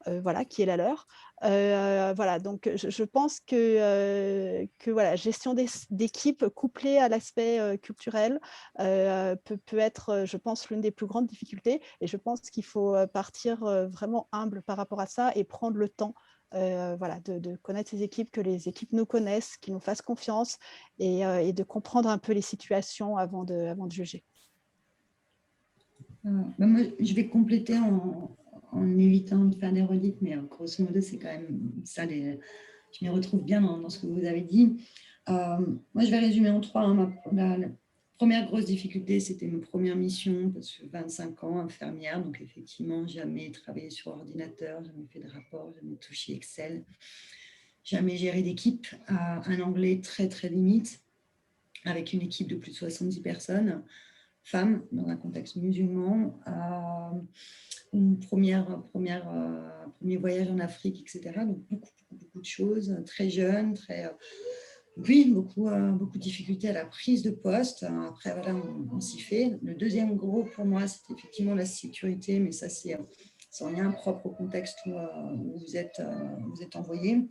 voilà, qui est la leur. Voilà, donc je pense que voilà, gestion d'équipe couplée à l'aspect culturel peut être, je pense, l'une des plus grandes difficultés. Et je pense qu'il faut partir vraiment humble par rapport à ça et prendre le temps voilà, de connaître ces équipes, que les équipes nous connaissent, qu'ils nous fassent confiance, et de comprendre un peu les situations avant de juger. Moi, je vais compléter en évitant de faire des redites, mais grosso modo, c'est quand même ça. Je m'y retrouve bien dans ce que vous avez dit. Moi, je vais résumer en 3. Hein. La première grosse difficulté, c'était mes premières missions, parce que 25 ans, infirmière, donc effectivement, jamais travaillé sur ordinateur, jamais fait de rapport, jamais touché Excel, jamais géré d'équipe, un anglais très, très limite, avec une équipe de plus de 70 personnes, femmes, dans un contexte musulman, une premier voyage en Afrique, etc. Donc, beaucoup de choses, très jeune, oui, beaucoup de difficultés à la prise de poste. Après, voilà, on s'y fait. Le deuxième gros pour moi, c'était effectivement la sécurité, mais ça, c'est en lien propre au contexte où vous êtes envoyé.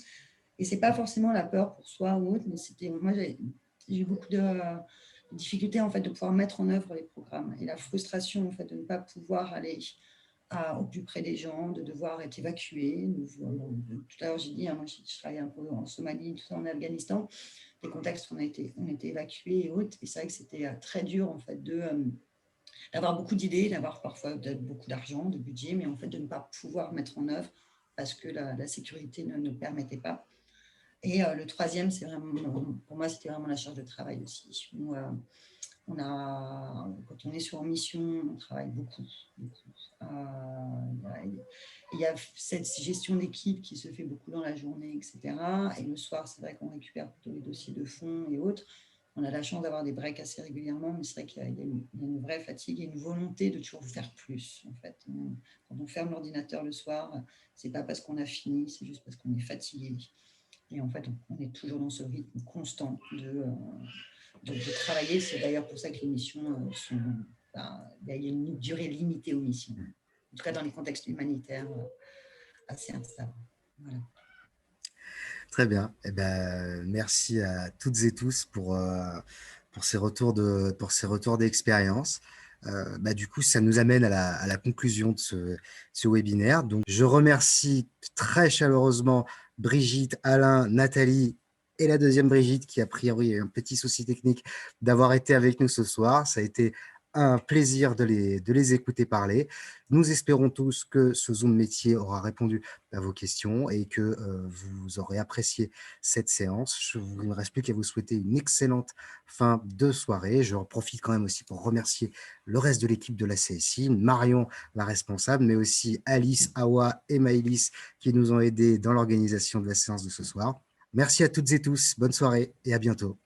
Et ce n'est pas forcément la peur pour soi ou autre, mais moi, j'ai eu beaucoup de difficultés en fait, de pouvoir mettre en œuvre les programmes, et la frustration en fait, de ne pas pouvoir aller au plus près des gens, de devoir être évacué. Tout à l'heure, j'ai dit, moi, je travaillais un peu en Somalie, tout ça, en Afghanistan, des contextes où on a été évacués et autres. Et c'est vrai que c'était très dur en fait, d'avoir beaucoup d'idées, d'avoir parfois beaucoup d'argent, de budget, mais en fait de ne pas pouvoir mettre en œuvre parce que la sécurité ne permettait pas. Et le troisième, c'est vraiment, pour moi, c'était vraiment la charge de travail aussi. Nous, quand on est sur mission, on travaille beaucoup. Il y a cette gestion d'équipe qui se fait beaucoup dans la journée, etc. Et le soir, c'est vrai qu'on récupère plutôt les dossiers de fond et autres. On a la chance d'avoir des breaks assez régulièrement, mais c'est vrai qu'il y a une vraie fatigue et une volonté de toujours faire plus. En fait, quand on ferme l'ordinateur le soir, c'est pas parce qu'on a fini, c'est juste parce qu'on est fatigué. Et en fait, on est toujours dans ce rythme constant de travailler. C'est d'ailleurs pour ça que les missions sont... il y a une durée limitée aux missions. En tout cas, dans les contextes humanitaires assez instables. Voilà. Très bien. Eh ben, merci à toutes et tous pour ces retours d'expérience. Du coup, ça nous amène à la conclusion de ce webinaire. Donc, je remercie très chaleureusement Brigitte, Alain, Nathalie et la deuxième Brigitte qui a priori un petit souci technique d'avoir été avec nous ce soir. Ça a été un plaisir de les écouter parler. Nous espérons tous que ce Zoom métier aura répondu à vos questions et que vous aurez apprécié cette séance. Il ne me reste plus qu'à vous souhaiter une excellente fin de soirée. Je profite quand même aussi pour remercier le reste de l'équipe de la CSI, Marion, la responsable, mais aussi Alice, Awa et Maëlys qui nous ont aidés dans l'organisation de la séance de ce soir. Merci à toutes et tous. Bonne soirée et à bientôt.